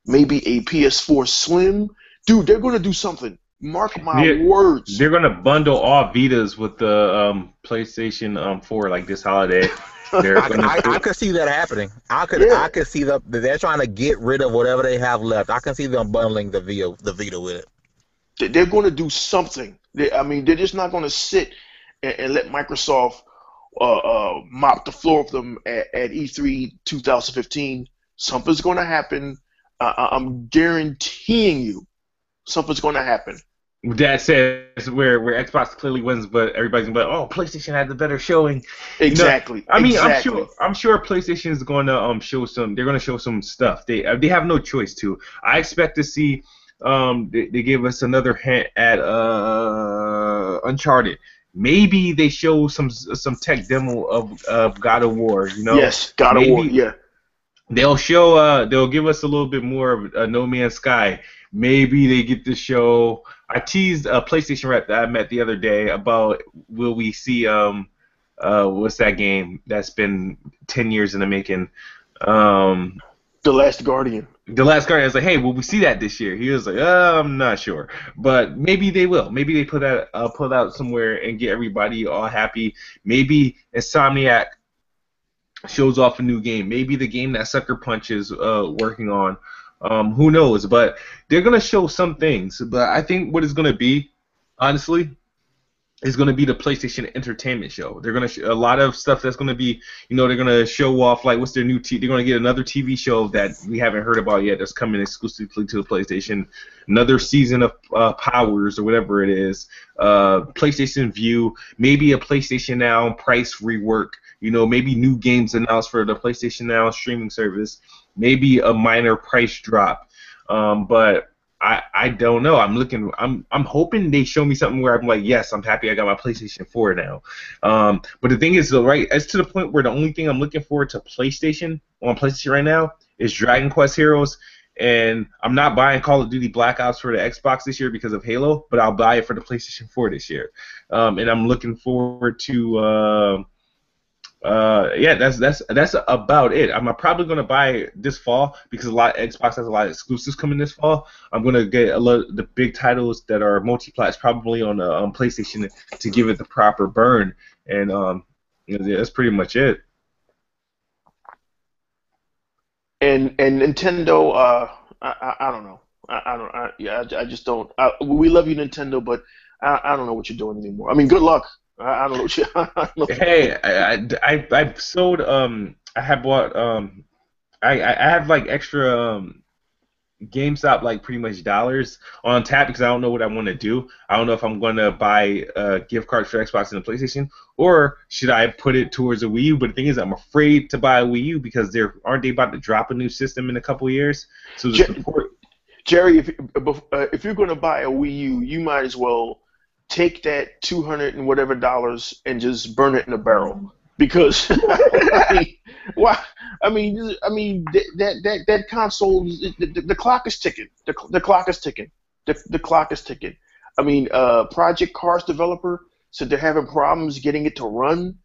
maybe a PS4 Slim. Dude, they're going to do something. Mark my words. They're going to bundle all Vitas with the PlayStation 4 like this holiday. I could see that happening. I could see that they're trying to get rid of whatever they have left. I can see them bundling the Vita with it. They're going to do something. They're just not going to sit and let Microsoft mop the floor with them at E3 2015. Something's going to happen. I'm guaranteeing you, something's going to happen. That says where Xbox clearly wins, but everybody's gonna be like, "Oh, PlayStation had the better showing." Exactly. Exactly. I'm sure PlayStation is going to show some. They're going to show some stuff. They have no choice to. I expect to see. They give us another hint at Uncharted. Maybe they show some tech demo of God of War. Yes, God of War. Yeah. They'll show. They'll give us a little bit more of No Man's Sky. Maybe they get to show. I teased a PlayStation rep that I met the other day about will we see what's that game that's been 10 years in the making? The Last Guardian. The Last Guardian. I was like, hey, will we see that this year? He was like, I'm not sure, but maybe they will. Maybe they put out somewhere and get everybody all happy. Maybe Insomniac shows off a new game. Maybe the game that Sucker Punch is working on. Who knows? But they're going to show some things. But I think what it's going to be, honestly, is going to be the PlayStation Entertainment Show. They're going to a lot of stuff that's going to be, they're going to show off, like, what's their new they're going to get another TV show that we haven't heard about yet that's coming exclusively to the PlayStation. Another season of Powers or whatever it is. PlayStation View. Maybe a PlayStation Now price rework. Maybe new games announced for the PlayStation Now streaming service. Maybe a minor price drop, but I don't know. I'm hoping they show me something where I'm like, yes, I'm happy I got my PlayStation 4 now. But the thing is, right, it's to the point where the only thing I'm looking forward to on PlayStation right now is Dragon Quest Heroes, and I'm not buying Call of Duty Black Ops for the Xbox this year because of Halo, but I'll buy it for the PlayStation 4 this year, and I'm looking forward to. That's about it. I'm probably gonna buy it this fall because Xbox has a lot of exclusives coming this fall. I'm gonna get a lot of the big titles that are multi-plats probably on PlayStation to give it the proper burn, and that's pretty much it. And Nintendo, I don't know. I just don't. We love you, Nintendo, but I don't know what you're doing anymore. I mean, good luck. I don't know. I don't know. Hey, I've sold. I have bought. I have like extra GameStop like pretty much dollars on tap because I don't know what I want to do. I don't know if I'm going to buy gift cards for Xbox and the PlayStation, or should I put it towards a Wii U? But the thing is, I'm afraid to buy a Wii U because aren't they about to drop a new system in a couple of years? So the support. Jerry, if you're going to buy a Wii U, you might as well take that $200 and whatever and just burn it in a barrel, because that console, the clock is ticking. The clock is ticking. The clock is ticking. I mean, Project Cars developer said they're having problems getting it to run.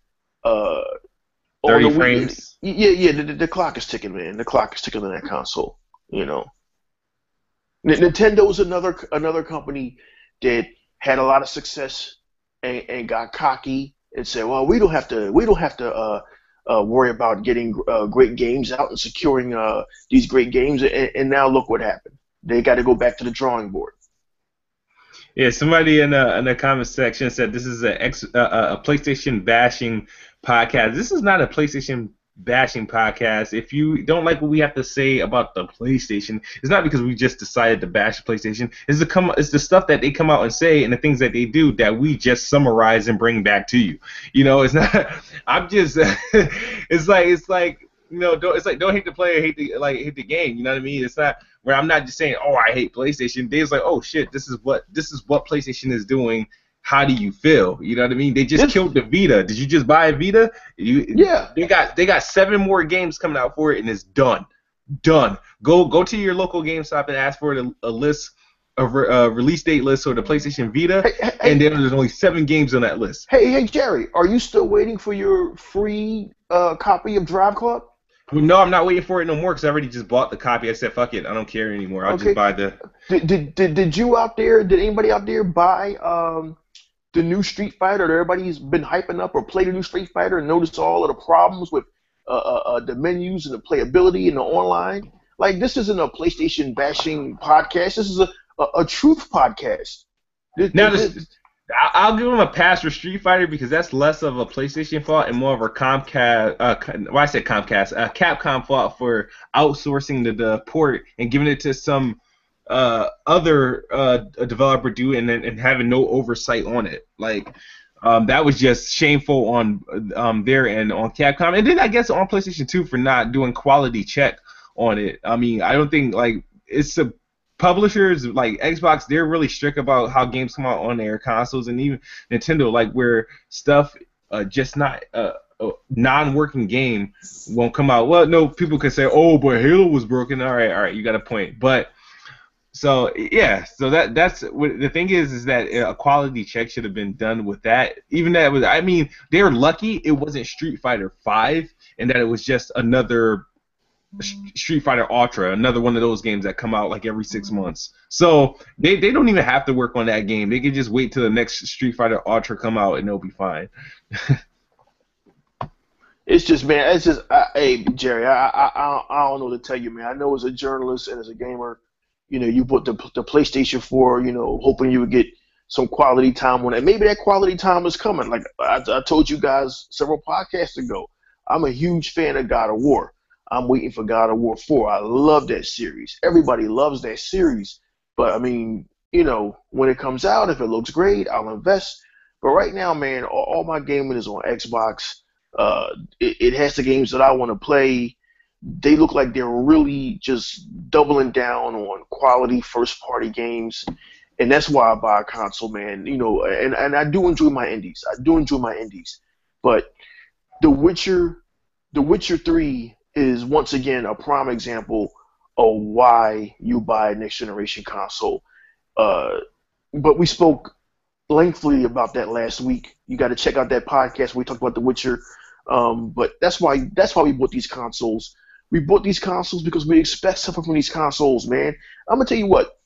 30 frames. Yeah. The clock is ticking, man. The clock is ticking on that console. Nintendo's another company that had a lot of success and got cocky and said, "Well, we don't have to worry about getting great games out and securing these great games." And now look what happened. They got to go back to the drawing board. Yeah, somebody in the comment section said this is a PlayStation bashing podcast. This is not a PlayStation bashing podcast. If you don't like what we have to say about the PlayStation, it's not because we just decided to bash PlayStation. It's the stuff that they come out and say and the things that they do that we just summarize and bring back to you. It's not. I'm just. It's like it's like don't hate the player, hate the game. You know what I mean? It's not where I'm not just saying, oh, I hate PlayStation. They're like, oh shit, this is what PlayStation is doing. How do you feel? You know what I mean? They just killed the Vita. Did you just buy a Vita? Yeah. They got 7 more games coming out for it, and it's done. Done. Go to your local GameStop and ask for a list. A release date list for the PlayStation Vita, and then there's only 7 games on that list. Hey, Jerry, are you still waiting for your free copy of Drive Club? No, I'm not waiting for it no more because I already just bought the copy. I said, fuck it, I don't care anymore. I'll just buy the. Did anybody out there buy the new Street Fighter that everybody's been hyping up, or play the new Street Fighter and notice all of the problems with the menus and the playability and the online? Like, this isn't a PlayStation bashing podcast. This is a truth podcast. I'll give them a pass for Street Fighter because that's less of a PlayStation fault and more of a Capcom fault for outsourcing the port and giving it to some other developer and having no oversight on it. Like, that was just shameful on their end on Capcom, and then I guess on PlayStation 2 for not doing quality check on it. I mean, I don't think it's a publishers like Xbox, they're really strict about how games come out on their consoles, and even Nintendo, like where stuff just not a non-working game won't come out. Well, no, people can say, oh, but Halo was broken. All right, you got a point. But so yeah, so that's what the thing is that a quality check should have been done with that. Even that was, I mean, they're lucky it wasn't Street Fighter 5 and that it was just another Street Fighter Ultra, another one of those games that come out like every 6 months. So they don't even have to work on that game. They can just wait till the next Street Fighter Ultra come out and they'll be fine. It's just, man, hey, Jerry, I don't know what to tell you, man. I know as a journalist and as a gamer, you put the PlayStation 4, hoping you would get some quality time on it. Maybe that quality time is coming. Like I told you guys several podcasts ago, I'm a huge fan of God of War. I'm waiting for God of War 4. I love that series. Everybody loves that series. But, I mean, when it comes out, if it looks great, I'll invest. But right now, man, all my gaming is on Xbox. It has the games that I want to play. They look like they're really just doubling down on quality first-party games. And that's why I buy a console, man. And I do enjoy my indies. But The Witcher 3 is once again a prime example of why you buy a next generation console. But we spoke lengthily about that last week. You got to check out that podcast where we talked about The Witcher. But that's why we bought these consoles. We bought these consoles because we expect something from these consoles, man. I'm gonna tell you what.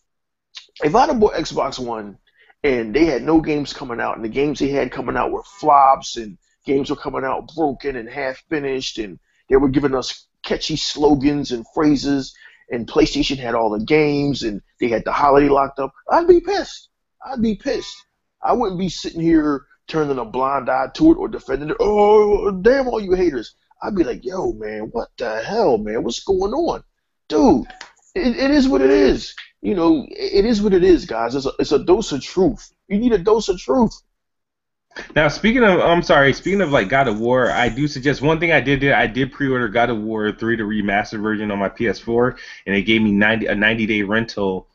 If I'd have bought Xbox One and they had no games coming out, and the games they had coming out were flops, and games were coming out broken and half finished, and they were giving us catchy slogans and phrases, and PlayStation had all the games, and they had the holiday locked up, I'd be pissed. I wouldn't be sitting here turning a blind eye to it or defending it. Oh, damn all you haters. I'd be like, yo, man, what the hell, man? What's going on? Dude, it is what it is. It is what it is, guys. It's a dose of truth. You need a dose of truth. Now, speaking of like God of War, I do suggest one thing I did pre-order God of War 3, the remastered version on my PS4, and it gave me a 90-day rental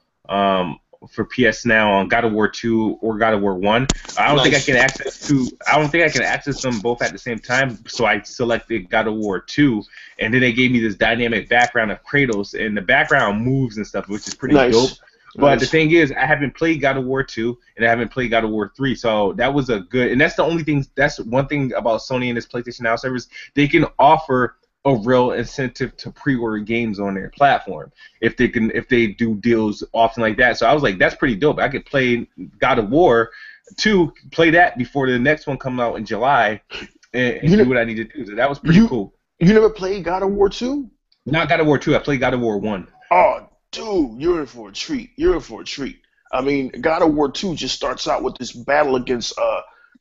for PS Now on God of War 2 or God of War 1. I don't think I can access them both at the same time, so I selected God of War 2, and then they gave me this dynamic background of Kratos, and the background moves and stuff, which is pretty dope. But the thing is, I haven't played God of War 2, and I haven't played God of War 3, so that was a good, and that's one thing about Sony and this PlayStation Now service, they can offer a real incentive to pre-order games on their platform if they do deals often like that. So I was like, that's pretty dope. I could play God of War 2, play that before the next one comes out in July, and do what I need to do. So that was pretty cool. You never played God of War 2? Not God of War 2. I played God of War 1. Oh, dude, you're in for a treat. I mean, God of War 2 just starts out with this battle against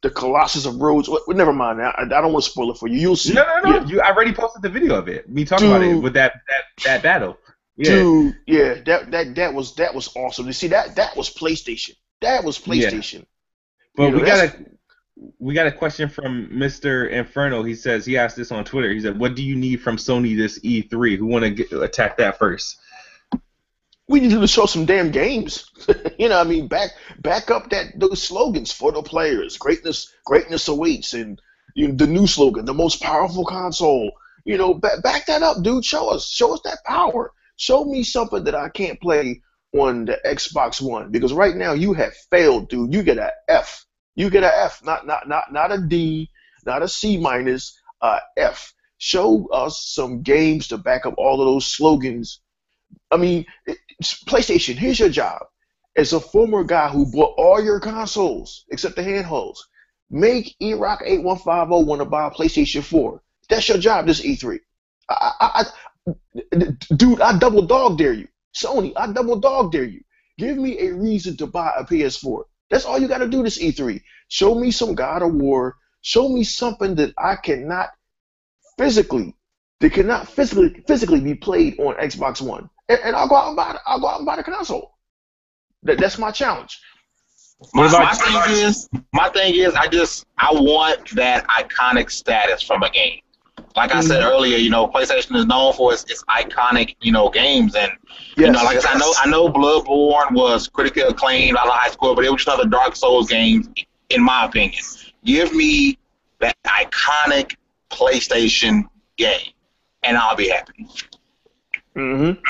the Colossus of Rhodes. Well, never mind. I don't want to spoil it for you. You'll see. No. Yeah. I already posted the video of it. Me talking about it with that battle. Yeah. Dude, yeah, that was awesome. You see, that was PlayStation. That was PlayStation. Yeah. But we got a question from Mr. Inferno. He asked this on Twitter. He said, "What do you need from Sony this E3?" Who want to attack that first? We need to show some damn games. I mean, back up those slogans for the players. Greatness awaits, and the new slogan, the most powerful console. Back that up, dude. Show us that power. Show me something that I can't play on the Xbox One, because right now you have failed, dude. You get an F. You get an F, not a D, not a C minus, F. Show us some games to back up all of those slogans. I mean, PlayStation, here's your job. As a former guy who bought all your consoles except the handhelds, make eRock8150 want to buy a PlayStation 4. That's your job this E3. Dude, I double dog dare you. Sony, I double dog dare you. Give me a reason to buy a PS4. That's all you got to do this E3. Show me some God of War. Show me something that cannot physically be played on Xbox One, and I'll go out and buy the console. That's my challenge. My thing is, I want that iconic status from a game. Like I said earlier, PlayStation is known for its iconic, games, and like I said, I know Bloodborne was critically acclaimed out of high school, but it was just another Dark Souls game, in my opinion. Give me that iconic PlayStation game, and I'll be happy. Mm-hmm.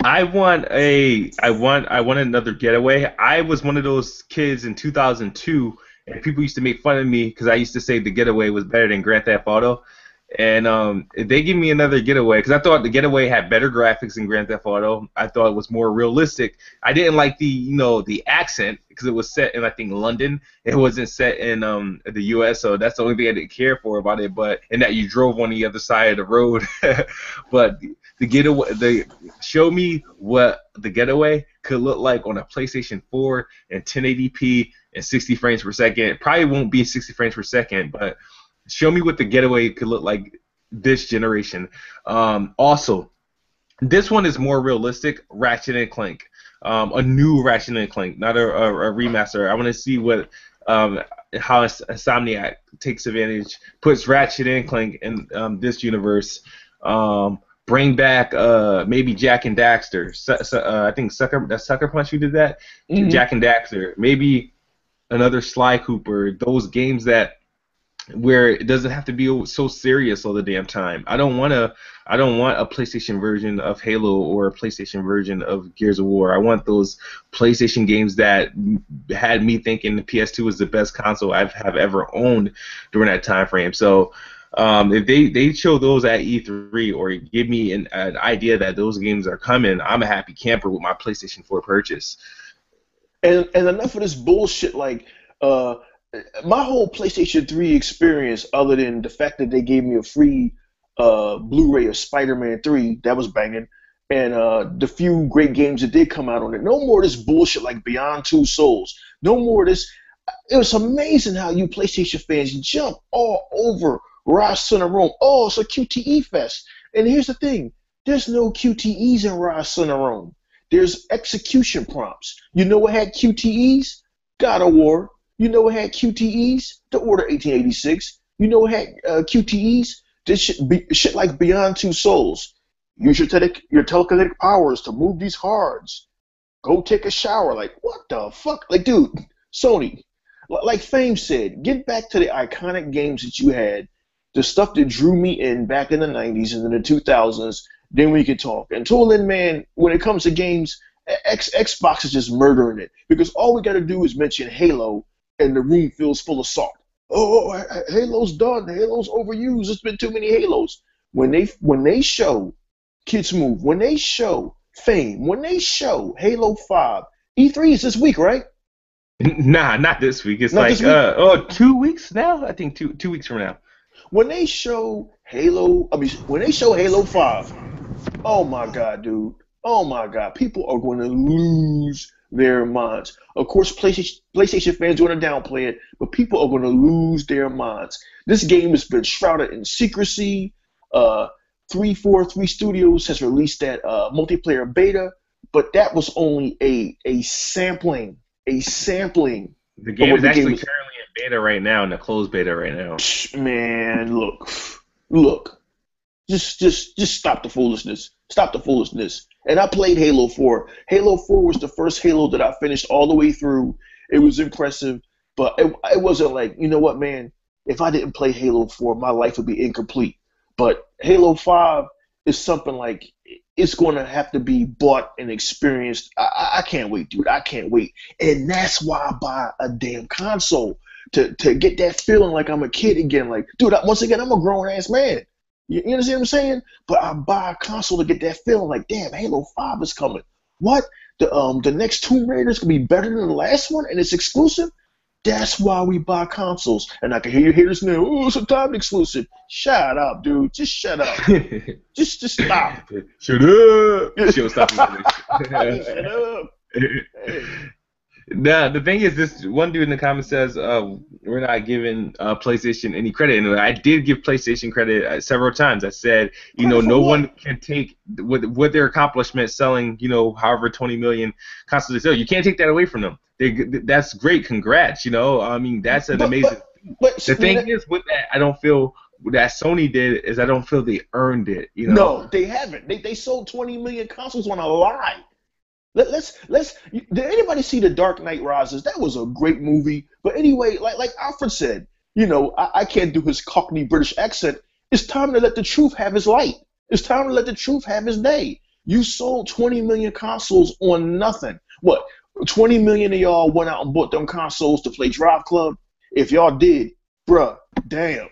I want another Getaway. I was one of those kids in 2002, and people used to make fun of me because I used to say the Getaway was better than Grand Theft Auto. And if they give me another Getaway, because I thought the Getaway had better graphics than Grand Theft Auto. I thought it was more realistic. I didn't like the accent because it was set in, I think, London. It wasn't set in the U.S., so that's the only thing I didn't care for about it. And that you drove on the other side of the road. But the Getaway, show me what the Getaway could look like on a PlayStation 4 in 1080p and 60 frames per second. It probably won't be 60 frames per second, but show me what the Getaway could look like this generation. Also, this one is more realistic. Ratchet and Clank, a new Ratchet and Clank, not a remaster. I want to see what how Insomniac takes advantage, puts Ratchet and Clank in this universe. Bring back maybe Jack and Daxter. I think Sucker Punch who did that. Mm-hmm. Jack and Daxter. Maybe another Sly Cooper. Those games where it doesn't have to be so serious all the damn time. I don't want a PlayStation version of Halo or a PlayStation version of Gears of War. I want those PlayStation games that had me thinking the PS2 was the best console I have ever owned during that time frame. So if they show those at E3 or give me an idea that those games are coming, I'm a happy camper with my PlayStation 4 purchase. And enough of this bullshit. Like my whole PlayStation 3 experience, other than the fact that they gave me a free Blu-ray of Spider-Man 3, that was banging, and the few great games that did come out on it. No more of this bullshit like Beyond Two Souls. No more of this. It was amazing how you PlayStation fans jump all over Rise Son of Rome. Oh, it's a QTE fest. And here's the thing. There's no QTEs in Rise Son of Rome. There's execution prompts. You know what had QTEs? God of War. You know what had QTEs? The Order 1886. You know what had QTEs? This shit like Beyond Two Souls. Use your telekinetic powers to move these cards. Go take a shower. Like, what the fuck? Like, dude, Sony, like Fame said, get back to the iconic games that you had, the stuff that drew me in back in the 90s and in the 2000s, then we could talk. Until then, man, when it comes to games, Xbox is just murdering it. Because all we got to do is mention Halo, and the room feels full of salt. Oh, Halo's done. Halo's overused. There's been too many Halos. When they show Kids Move, when they show Fame, when they show Halo 5, E3 is this week, right? Nah, not this week. It's not like 2 weeks now. I think two weeks from now. When they show Halo 5, oh my God, dude. Oh my God, people are going to lose their minds. Of course, PlayStation fans are going to downplay it, but people are going to lose their minds. This game has been shrouded in secrecy. 343 Studios has released that multiplayer beta, but that was only a sampling. The game is actually currently in beta right now, in the closed beta right now. Man, look. Just stop the foolishness. Stop the foolishness. And I played Halo 4. Halo 4 was the first Halo that I finished all the way through. It was impressive, but it wasn't like, you know what, man? If I didn't play Halo 4, my life would be incomplete. But Halo 5 is something like it's going to have to be bought and experienced. I can't wait, dude. I can't wait. And that's why I buy a damn console, to get that feeling like I'm a kid again. Like, dude, once again, I'm a grown-ass man. You understand what I'm saying? But I buy a console to get that feeling like, damn, Halo 5 is coming. What? The next Tomb Raider is going to be better than the last one, and it's exclusive? That's why we buy consoles. And I can hear you haters now, oh, it's a timed exclusive. Shut up, dude. Just shut up. just stop. Shut up. She'll stop. Shut up. Hey. Now, the thing is, this one dude in the comments says we're not giving PlayStation any credit. And I did give PlayStation credit several times. I said, no one can take with their accomplishment selling, however 20 million consoles they sell. You can't take that away from them. That's great. Congrats. I mean, that's an amazing thing. But the thing is, with that, I don't feel that Sony did is I don't feel they earned it. No, they haven't. They sold 20 million consoles on a lie. Let's. Did anybody see The Dark Knight Rises? That was a great movie. But anyway, like Alfred said, I can't do his Cockney British accent. It's time to let the truth have his light. It's time to let the truth have his day. You sold 20 million consoles on nothing. What? 20 million of y'all went out and bought them consoles to play Drive Club? If y'all did, bruh, damn.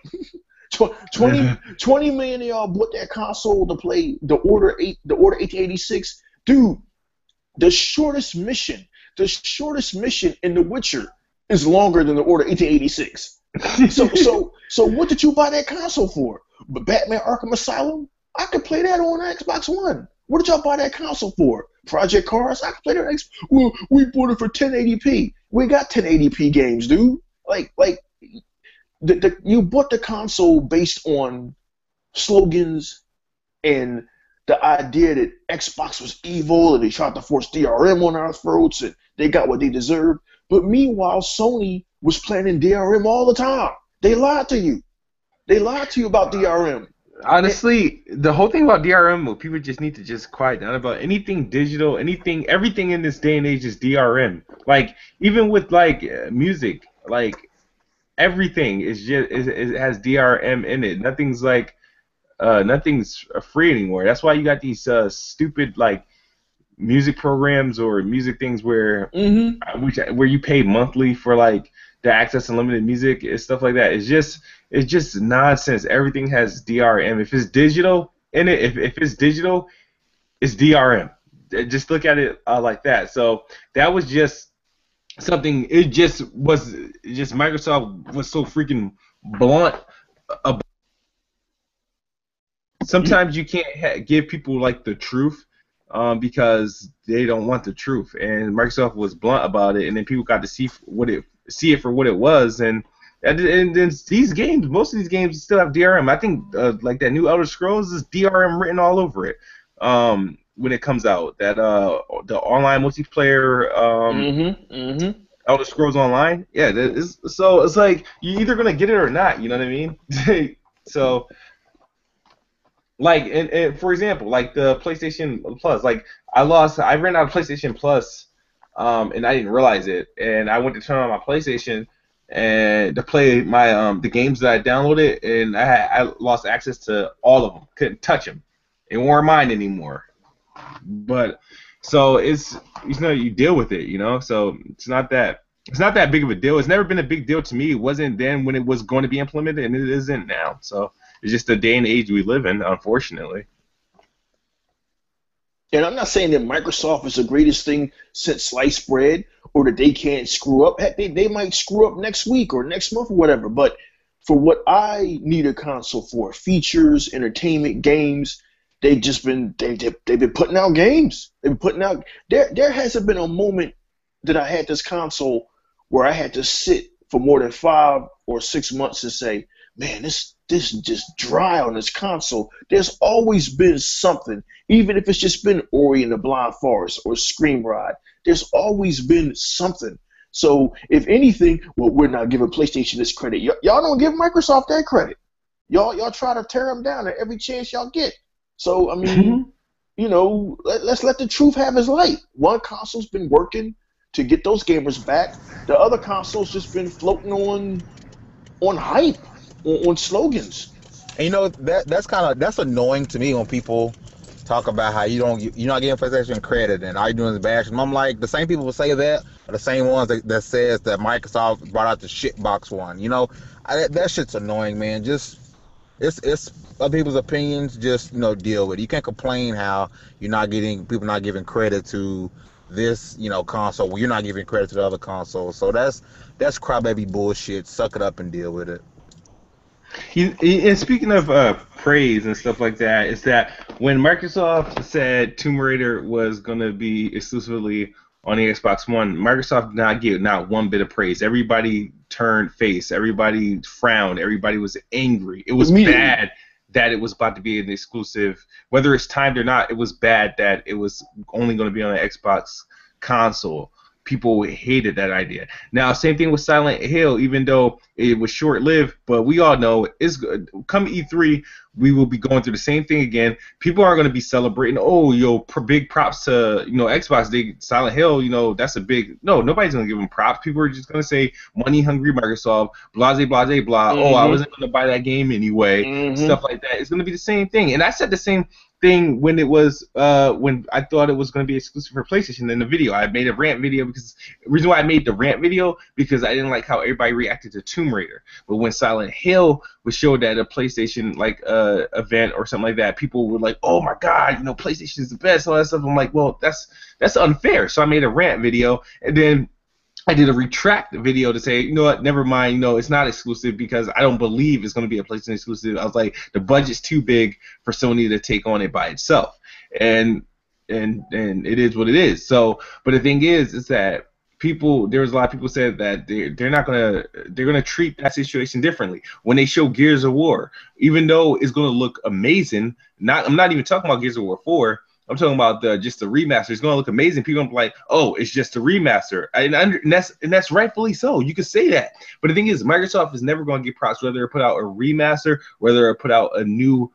20 million of y'all bought that console to play the Order 1886. Dude. The shortest mission in The Witcher is longer than the Order 1886. So what did you buy that console for? But Batman Arkham Asylum? I could play that on Xbox One. What did y'all buy that console for? Project Cars? I could play that on Xbox. Well, we bought it for 1080p. We got 1080p games, dude. You bought the console based on slogans and the idea that Xbox was evil and they tried to force DRM on our throats and they got what they deserved. But meanwhile, Sony was planning DRM all the time. They lied to you. They lied to you about DRM. Honestly, the whole thing about DRM, people just need to just quiet down about anything digital, everything in this day and age is DRM. Like, even with, music, everything is just, it has DRM in it. Nothing's free anymore. That's why you got these stupid music programs or music things where where you pay monthly for the access unlimited music and stuff like that. It's just nonsense. Everything has DRM. If it's digital in it, if it's digital, it's DRM. Just look at it like that. So that was just something. Microsoft was so freaking blunt about. Sometimes you can't give people the truth because they don't want the truth, and Microsoft was blunt about it, and then people got to see it for what it was, and then these games, most of these games still have DRM. I think that new Elder Scrolls is DRM written all over it when it comes out. That the online multiplayer Elder Scrolls Online, yeah. So it's like you're either gonna get it or not. You know what I mean? So. And for example, the PlayStation Plus, I ran out of PlayStation Plus, and I didn't realize it, and I went to turn on my PlayStation and to play my the games that I downloaded, and I lost access to all of them, couldn't touch them, it weren't mine anymore. But so it's you deal with it, so it's not that big of a deal. It's never been a big deal to me. It wasn't then when it was going to be implemented, and it isn't now. So. It's just the day and age we live in, unfortunately. And I'm not saying that Microsoft is the greatest thing since sliced bread or that they can't screw up. Heck, they might screw up next week or next month or whatever. But for what I need a console for, features, entertainment, games, they've been putting out games. They've been putting out. There hasn't been a moment that I had this console where I had to sit for more than 5 or 6 months and say, man, this is just dry on this console. There's always been something, even if it's just been Ori and the Blind Forest or Scream Ride. There's always been something. So if anything, well, we're not giving PlayStation this credit. Y'all don't give Microsoft that credit. Y'all try to tear them down at every chance y'all get. So I mean, let's let the truth have its light. One console's been working to get those gamers back. The other console's just been floating on hype, on slogans. And that's annoying to me when people talk about how you're not getting PlayStation credit and all you're doing is bashing them. I'm like, the same people who say that are the same ones that says that Microsoft brought out the shitbox one. That shit's annoying, man. Just it's other people's opinions. Just deal with it. You can't complain how people not giving credit to this console when you're not giving credit to the other console. So that's crybaby bullshit. Suck it up and deal with it. And speaking of praise and stuff like that, is that when Microsoft said Tomb Raider was going to be exclusively on the Xbox One, Microsoft did not give not one bit of praise. Everybody turned face. Everybody frowned. Everybody was angry. It was bad that it was about to be an exclusive. Whether it's timed or not, it was bad that it was only going to be on the Xbox console. People hated that idea. Now, same thing with Silent Hill, even though it was short-lived, but we all know it's good. Come E3, we will be going through the same thing again. People aren't going to be celebrating, big props to, Xbox. Silent Hill, that's a big, no, nobody's going to give them props. People are just going to say, money-hungry Microsoft, blase, blase, blah. Mm-hmm. I wasn't going to buy that game anyway, stuff like that. It's going to be the same thing. And I said the same thing when it was when I thought it was going to be exclusive for PlayStation in the video. I made a rant video because the reason why I made the rant video because I didn't like how everybody reacted to Tomb Raider. But when Silent Hill was showed at a PlayStation event or something like that, people were like, "Oh my God, PlayStation is the best," all that stuff. I'm like, well, that's unfair. So I made a rant video, and then I did a retract video to say, what, never mind, it's not exclusive because I don't believe it's going to be a PlayStation exclusive. I was like, the budget's too big for Sony to take on it by itself, and it is what it is. So, but the thing is that there was a lot of people said that they're gonna treat that situation differently when they show Gears of War, even though it's gonna look amazing. I'm not even talking about Gears of War 4. I'm talking about just the remaster. It's going to look amazing. People are going to be like, oh, it's just a remaster. And that's rightfully so. You could say that. But the thing is, Microsoft is never going to get props, whether they put out a remaster, whether they put out a new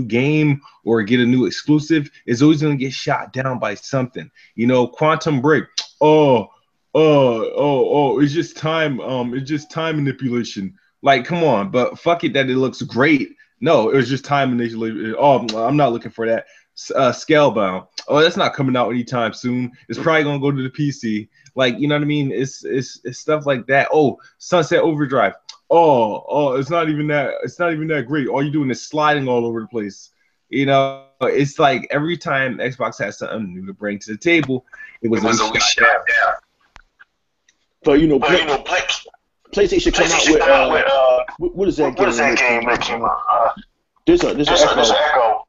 game or get a new exclusive, is always going to get shot down by something. Quantum Break. It's just time. It's just time manipulation. Like, come on, but fuck it that it looks great. No, it was just time manipulation. Oh, I'm not looking for that. Scalebound. Oh, that's not coming out anytime soon. It's probably gonna go to the PC. Like, you know what I mean? It's stuff like that. Oh, Sunset Overdrive. Oh, it's not even that. It's not even that great. All you're doing is sliding all over the place. It's like every time Xbox has something new to bring to the table, it was always shot down. But PlayStation come out with what is that game? What is that game that came out? There's an echo.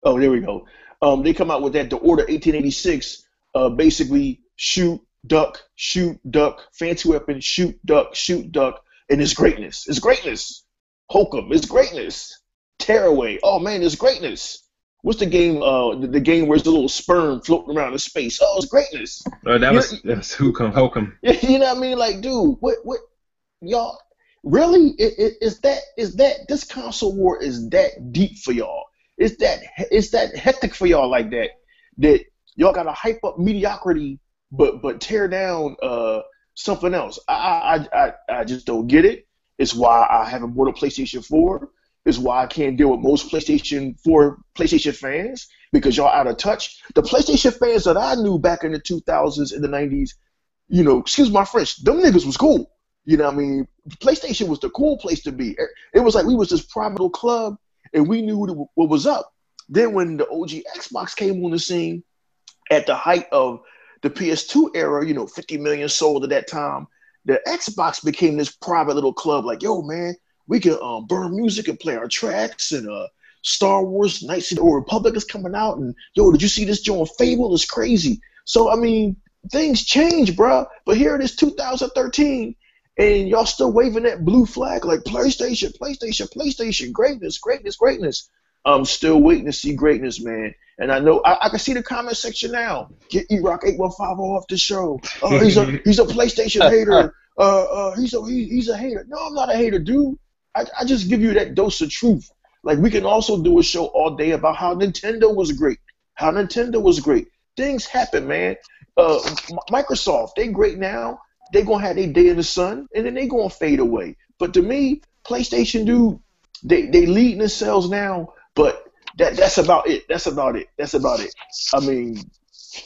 Oh, there we go. They come out with that, the Order 1886. Basically, shoot, duck, fancy weapon, shoot, duck, and it's greatness. It's greatness. Hokum, it's greatness. Tearaway, oh man, it's greatness. What's the game? The game where it's the little sperm floating around in space. Oh, it's greatness. That's Hokum. You know what I mean? Like, dude, what, y'all? Really? Is that this console war is that deep for y'all? It's that hectic for y'all like that y'all gotta hype up mediocrity, but tear down something else. I just don't get it. It's why I haven't bought a PlayStation 4. Is why I can't deal with most PlayStation 4 PlayStation fans, because y'all out of touch. The PlayStation fans that I knew back in the 2000s and the 90s, excuse my French, them niggas was cool. You know what I mean? PlayStation was the cool place to be. It was like we was this private little club, and we knew what was up. Then when the OG Xbox came on the scene at the height of the PS2 era, 50 million sold at that time, the Xbox became this private little club like, yo, man, we can burn music and play our tracks, and Star Wars Knights of the Old Republic is coming out, and yo, did you see this joint Fable? It's crazy. So I mean, things change, bro. But here it is, 2013, and y'all still waving that blue flag like PlayStation, greatness. I'm still waiting to see greatness, man. And I know I can see the comment section now. Get E-Rock 815 off the show. He's a PlayStation hater. He's a hater. No, I'm not a hater, dude. I just give you that dose of truth. Like, we can also do a show all day about how Nintendo was great. Things happen, man. Microsoft, they great now. They gonna have their day in the sun, and then they gonna fade away. But to me, PlayStation, dude, they leading themselves now. But that's about it. That's about it. I mean,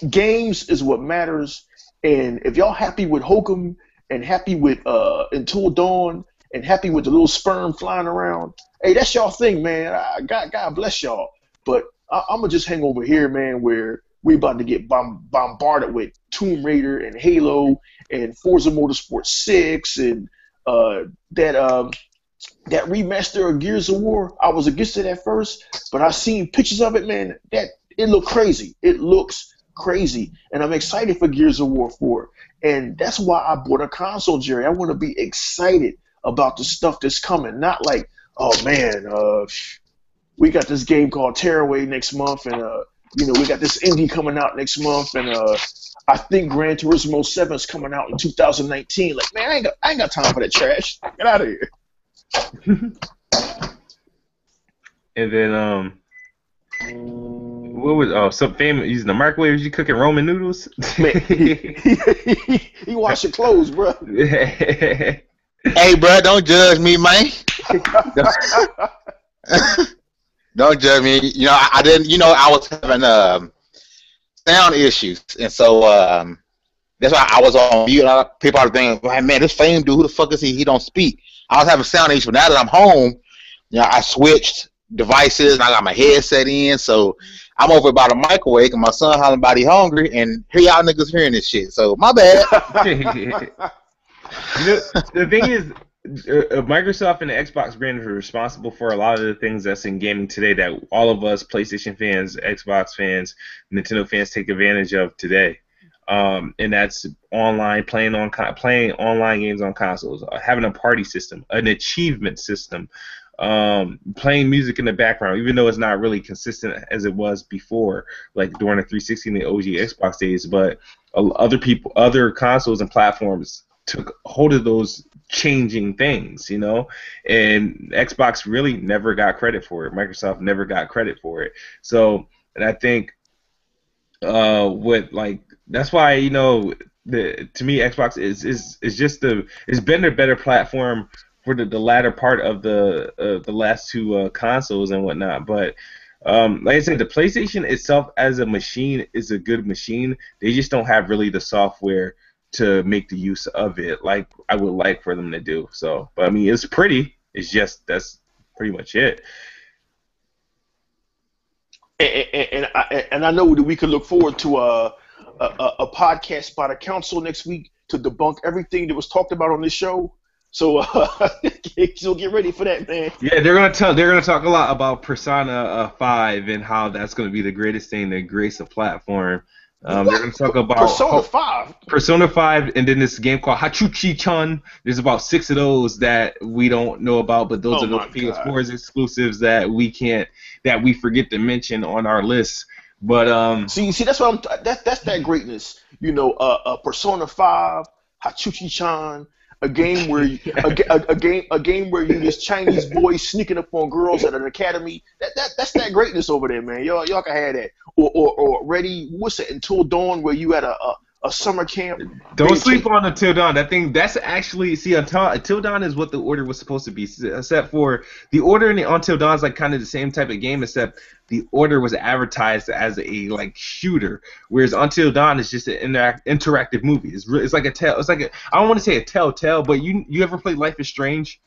games is what matters. And if y'all happy with Hokum and happy with Until Dawn and happy with the little sperm flying around, hey, that's y'all thing, man. God bless y'all. But I'm gonna just hang over here, man, where we about to get bombarded with Tomb Raider and Halo and Forza Motorsport 6 and that remaster of Gears of War. I was against it at first, but I seen pictures of it, man. That it looked crazy. It looks crazy, and I'm excited for Gears of War 4. And that's why I bought a console, Jerry. I want to be excited about the stuff that's coming, not like, oh man, we got this game called Tearaway next month, and we got this indie coming out next month, and I think Gran Turismo 7 is coming out in 2019. Like, man, I ain't got time for that trash. Get out of here. And then what was some famous using the microwave? You cooking Roman noodles? Man, he wash your clothes, bro. Hey, bro, don't judge me, man. Don't judge me. I didn't. I was having sound issues, and so that's why I was on mute. People are thinking, man, this Fame dude, who the fuck is he? He don't speak. I was having sound issues, but now that I'm home, I switched devices and I got my headset in, so I'm over by the microwave and my son hollering about he hungry, and here y'all niggas hearing this shit. So my bad. The thing is, Microsoft and the Xbox brand are responsible for a lot of the things that's in gaming today that all of us PlayStation fans, Xbox fans, Nintendo fans take advantage of today. And that's playing online games on consoles, having a party system, an achievement system, playing music in the background, even though it's not really consistent as it was before, like during the 360 and the OG Xbox days. But other consoles and platforms took hold of those changing things, and Xbox really never got credit for it. Microsoft never got credit for it. So, and I think that's why to me Xbox is just it's been a better platform for the latter part of the last two consoles and whatnot. But like I said, the PlayStation itself as a machine is a good machine. They just don't have really the software to make the use of it like I would like for them to do. So, but I mean, it's pretty. It's just that's pretty much it. And I know that we could look forward to a podcast by the council next week to debunk everything that was talked about on this show. So get ready for that, man. Yeah, they're gonna talk a lot about Persona 5 and how that's gonna be the greatest thing to grace a platform. They're gonna talk about Persona 5, and then this game called Hachuchi-chan. There's about 6 of those that we don't know about, but those are those PS4's exclusives that we forget to mention on our list. But see, that's what that's that greatness. Persona 5, Hachuchi-chan, a game where a game where you this Chinese boy sneaking up on girls at an academy. That's that greatness over there, man. Y'all can have that. Or what's it? Until Dawn, where you at a summer camp. Don't sleep on Until Dawn. That's actually Until Dawn is what the order was supposed to be. Except for the order in the Until Dawn is like kind of the same type of game, except the order was advertised as a shooter, whereas Until Dawn is just an interactive movie. It's like I don't want to say a telltale, but you ever played Life is Strange?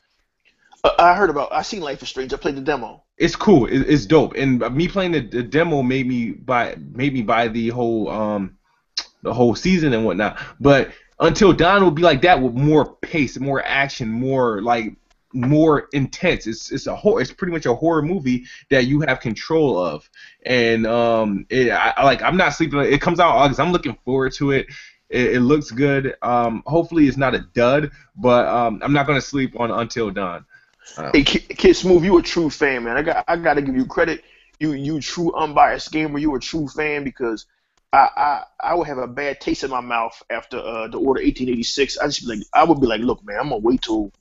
I seen Life is Strange. I played the demo. It's cool. It's dope. And me playing the demo made me buy the whole season and whatnot. But Until Dawn will be like that with more pace, more action, more intense. It's pretty much a horror movie that you have control of. And I'm not sleeping. It comes out in August. I'm looking forward to it. It looks good. Hopefully it's not a dud, but I'm not gonna sleep on Until Dawn. Hey, Kid Smooth, you a true fan, man. I got to give you credit. You true unbiased gamer. You a true fan because I would have a bad taste in my mouth after the order 1886. I would be like, look, man, I'm gonna wait till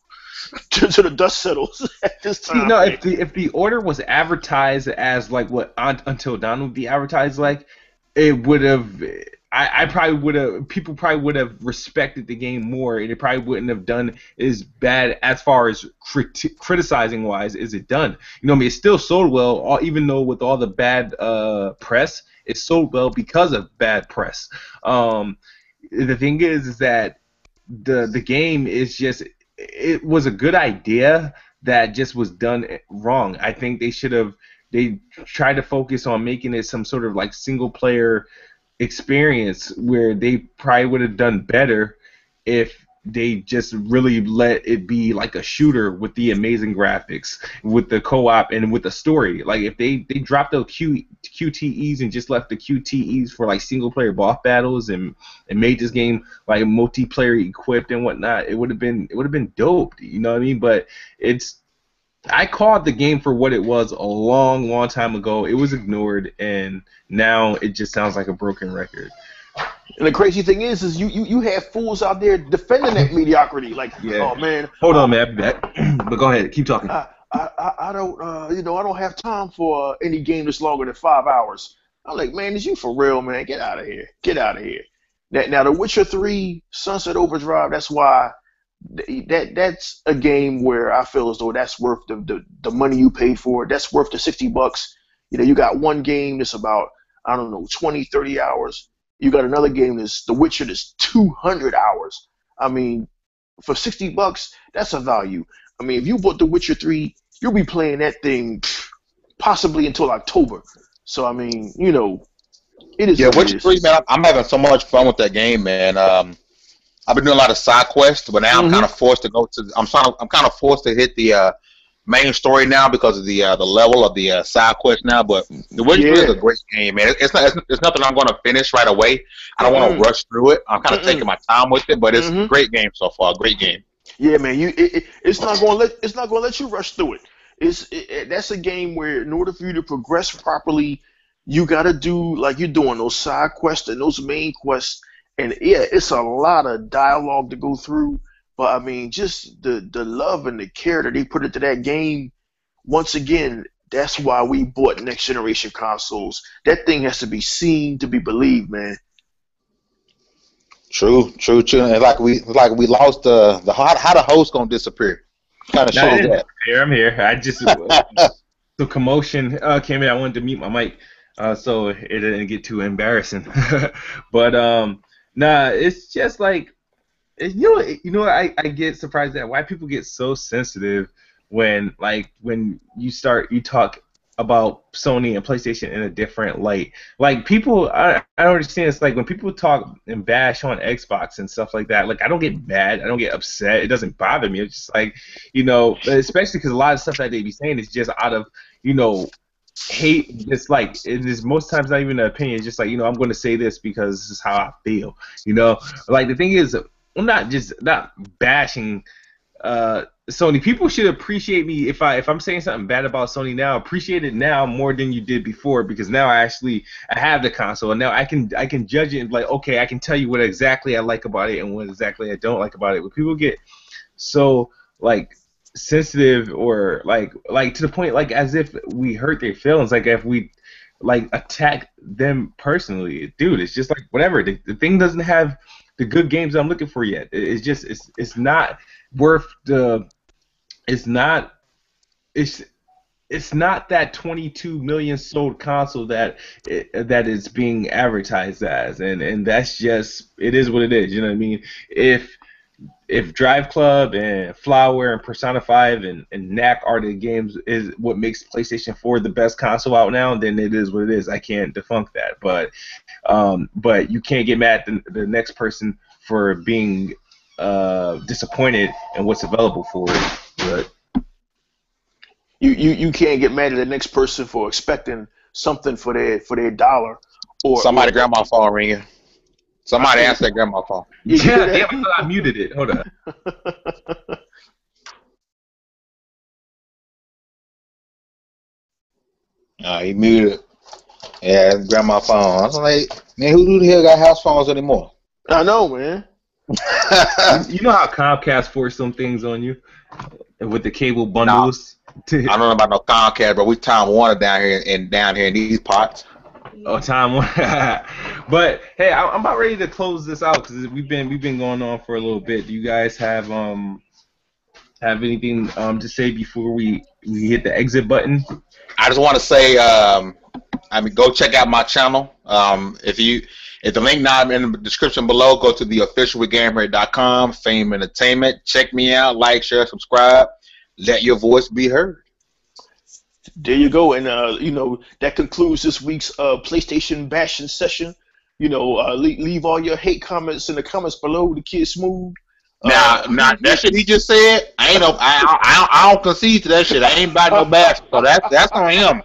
the dust settles at this time. See, no, if the order was advertised as like what Until Dawn would be advertised like, it would have. I probably would have. People probably would have respected the game more, and it probably wouldn't have done as bad as far as criticizing wise as it done. You know, I mean, it still sold well, even though with all the bad press, it sold well because of bad press. The thing is that the game is just. It was a good idea that just was done wrong. I think they tried to focus on making it some sort of like single player experience where they probably would have done better if they just really let it be like a shooter with the amazing graphics, with the co-op, and with the story. Like if they dropped those QTEs and just left the QTEs for like single player boss battles and made this game like multiplayer equipped and whatnot, it would have been dope. You know what I mean? But I called the game for what it was a long time ago. It was ignored, and now it just sounds like a broken record. And the crazy thing is you have fools out there defending that mediocrity. Like, yeah. Oh man, hold on, man, but go ahead, keep talking. I don't I don't have time for any game that's longer than 5 hours. I'm like, man, is you for real, man? Get out of here. Now, The Witcher 3, Sunset Overdrive. That's why that's a game where I feel as though that's worth the money you paid for it. That's worth the $60. You know, you got one game that's about 20, 30 hours. You got another game that's The Witcher that's 200 hours. I mean, for $60, that's a value. I mean, if you bought The Witcher 3, you'll be playing that thing possibly until October. So, I mean, it is. Yeah, Witcher 3, man, I'm having so much fun with that game, man. I've been doing a lot of side quests, but now I'm kind of forced to go to. I'm kind of forced to hit the main story now because of the level of the side quest now. But The Witcher 3 is a great game, man. It's nothing I'm going to finish right away. I don't want to rush through it. I'm kind of taking my time with it, but it's a great game so far. Great game. Yeah, man. It's not going to let you rush through it. That's a game where in order for you to progress properly, you got to do like you're doing those side quests and those main quests. And yeah, it's a lot of dialogue to go through, but I mean, just the love and the care that they put into that game. Once again, that's why we bought next generation consoles. That thing has to be seen to be believed, man. True. And like we lost the how the host gonna disappear. Kind of shows that. I'm here. I just the commotion came in. I wanted to mute my mic, so it didn't get too embarrassing. But nah, it's just like I get surprised at why people get so sensitive when you talk about Sony and PlayStation in a different light. Like people, I don't understand. It's like when people talk and bash on Xbox and stuff like that. Like I don't get mad, I don't get upset. It doesn't bother me. It's just like especially because a lot of stuff that they be saying is just out of hate. Just like it is most times not even an opinion. It's just like I'm going to say this because this is how I feel. Like the thing is, I'm not bashing Sony. People should appreciate me if I'm saying something bad about Sony now. Appreciate it now more than you did before, because now I have the console and now I can judge it and be like, okay, I can tell you what exactly I like about it and what exactly I don't like about it. But people get so sensitive or like to the point as if we hurt their feelings, like if we attack them personally. Dude, it's just whatever. The thing doesn't have the good games I'm looking for yet. It's just it's not worth the. It's not that 22 million sold console that is being advertised as, and that's just, it is what it is. You know what I mean? If Drive Club and Flower and Persona 5 and Knack are the games is what makes PlayStation 4 the best console out now, then it is what it is. I can't defunk that. But you can't get mad at the next person for being disappointed in what's available for it. But you can't get mad at the next person for expecting something for their dollar. Or somebody grandma phone ringing. Somebody answer that grandma phone. Yeah, damn, I muted it. Hold on. He muted. Yeah, grab my phone. I was like, man, who the hell got house phones anymore? I know, man. You know how Comcast forced some things on you with the cable Nah, bundles? I don't know about no Comcast, but we Time Warner down here in these parts. Oh, time. But hey, I'm about ready to close this out because we've been going on for a little bit. Do you guys have anything to say before we hit the exit button? I just want to say, go check out my channel. If the link not in the description below, go to the officialwithgamehead.com, Fame Entertainment. Check me out, like, share, subscribe. Let your voice be heard. There you go, and that concludes this week's PlayStation bashing session. Leave all your hate comments in the comments below. The Kid Smooth. Now that shit he just said, I don't concede to that shit. I ain't about no bash, so that's on him.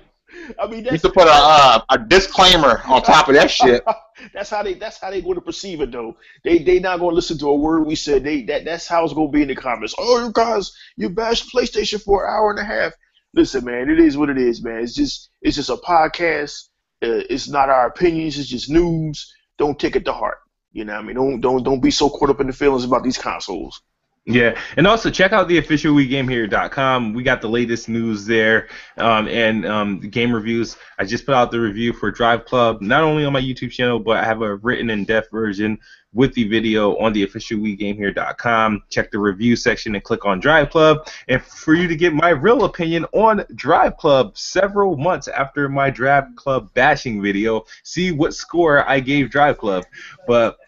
I mean, You should put a disclaimer on top of that shit. That's how they going to perceive it, though. They not going to listen to a word we said. That's how it's going to be in the comments. Oh, you guys, you bashed PlayStation for an hour and a half. Listen, man, it is what it is, man. It's just a podcast. It's not our opinions. It's just news. Don't take it to heart. You know what I mean? Don't be so caught up in the feelings about these consoles. Yeah, and also check out the officialwegamehere.com. We got the latest news there, and game reviews. I just put out the review for Drive Club, not only on my YouTube channel, but I have a written in-depth version with the video on the officialwegamehere.com. Check the review section and click on Drive Club, and for you to get my real opinion on Drive Club several months after my Drive Club bashing video, see what score I gave Drive Club. But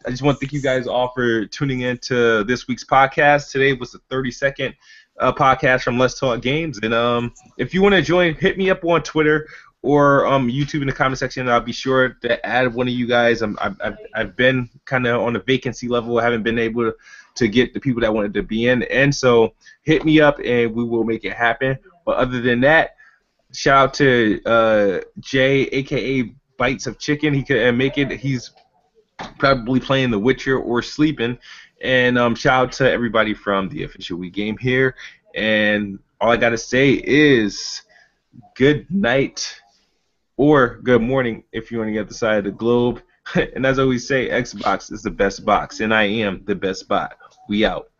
I just want to thank you guys all for tuning in to this week's podcast. Today was the 32nd podcast from Let's Talk Games. And if you want to join, hit me up on Twitter or YouTube in the comment section. I'll be sure to add one of you guys. I've been kind of on a vacancy level. I haven't been able to get the people that wanted to be in. And so hit me up and we will make it happen. But other than that, shout out to Jay, a.k.a. Bites of Chicken. He could make it. He's probably playing The Witcher or sleeping. And shout out to everybody from the Official We Game here. And all I got to say is good night or good morning if you're on the other side of the globe. And as I always say, Xbox is the best box, and I am the best bot. We out.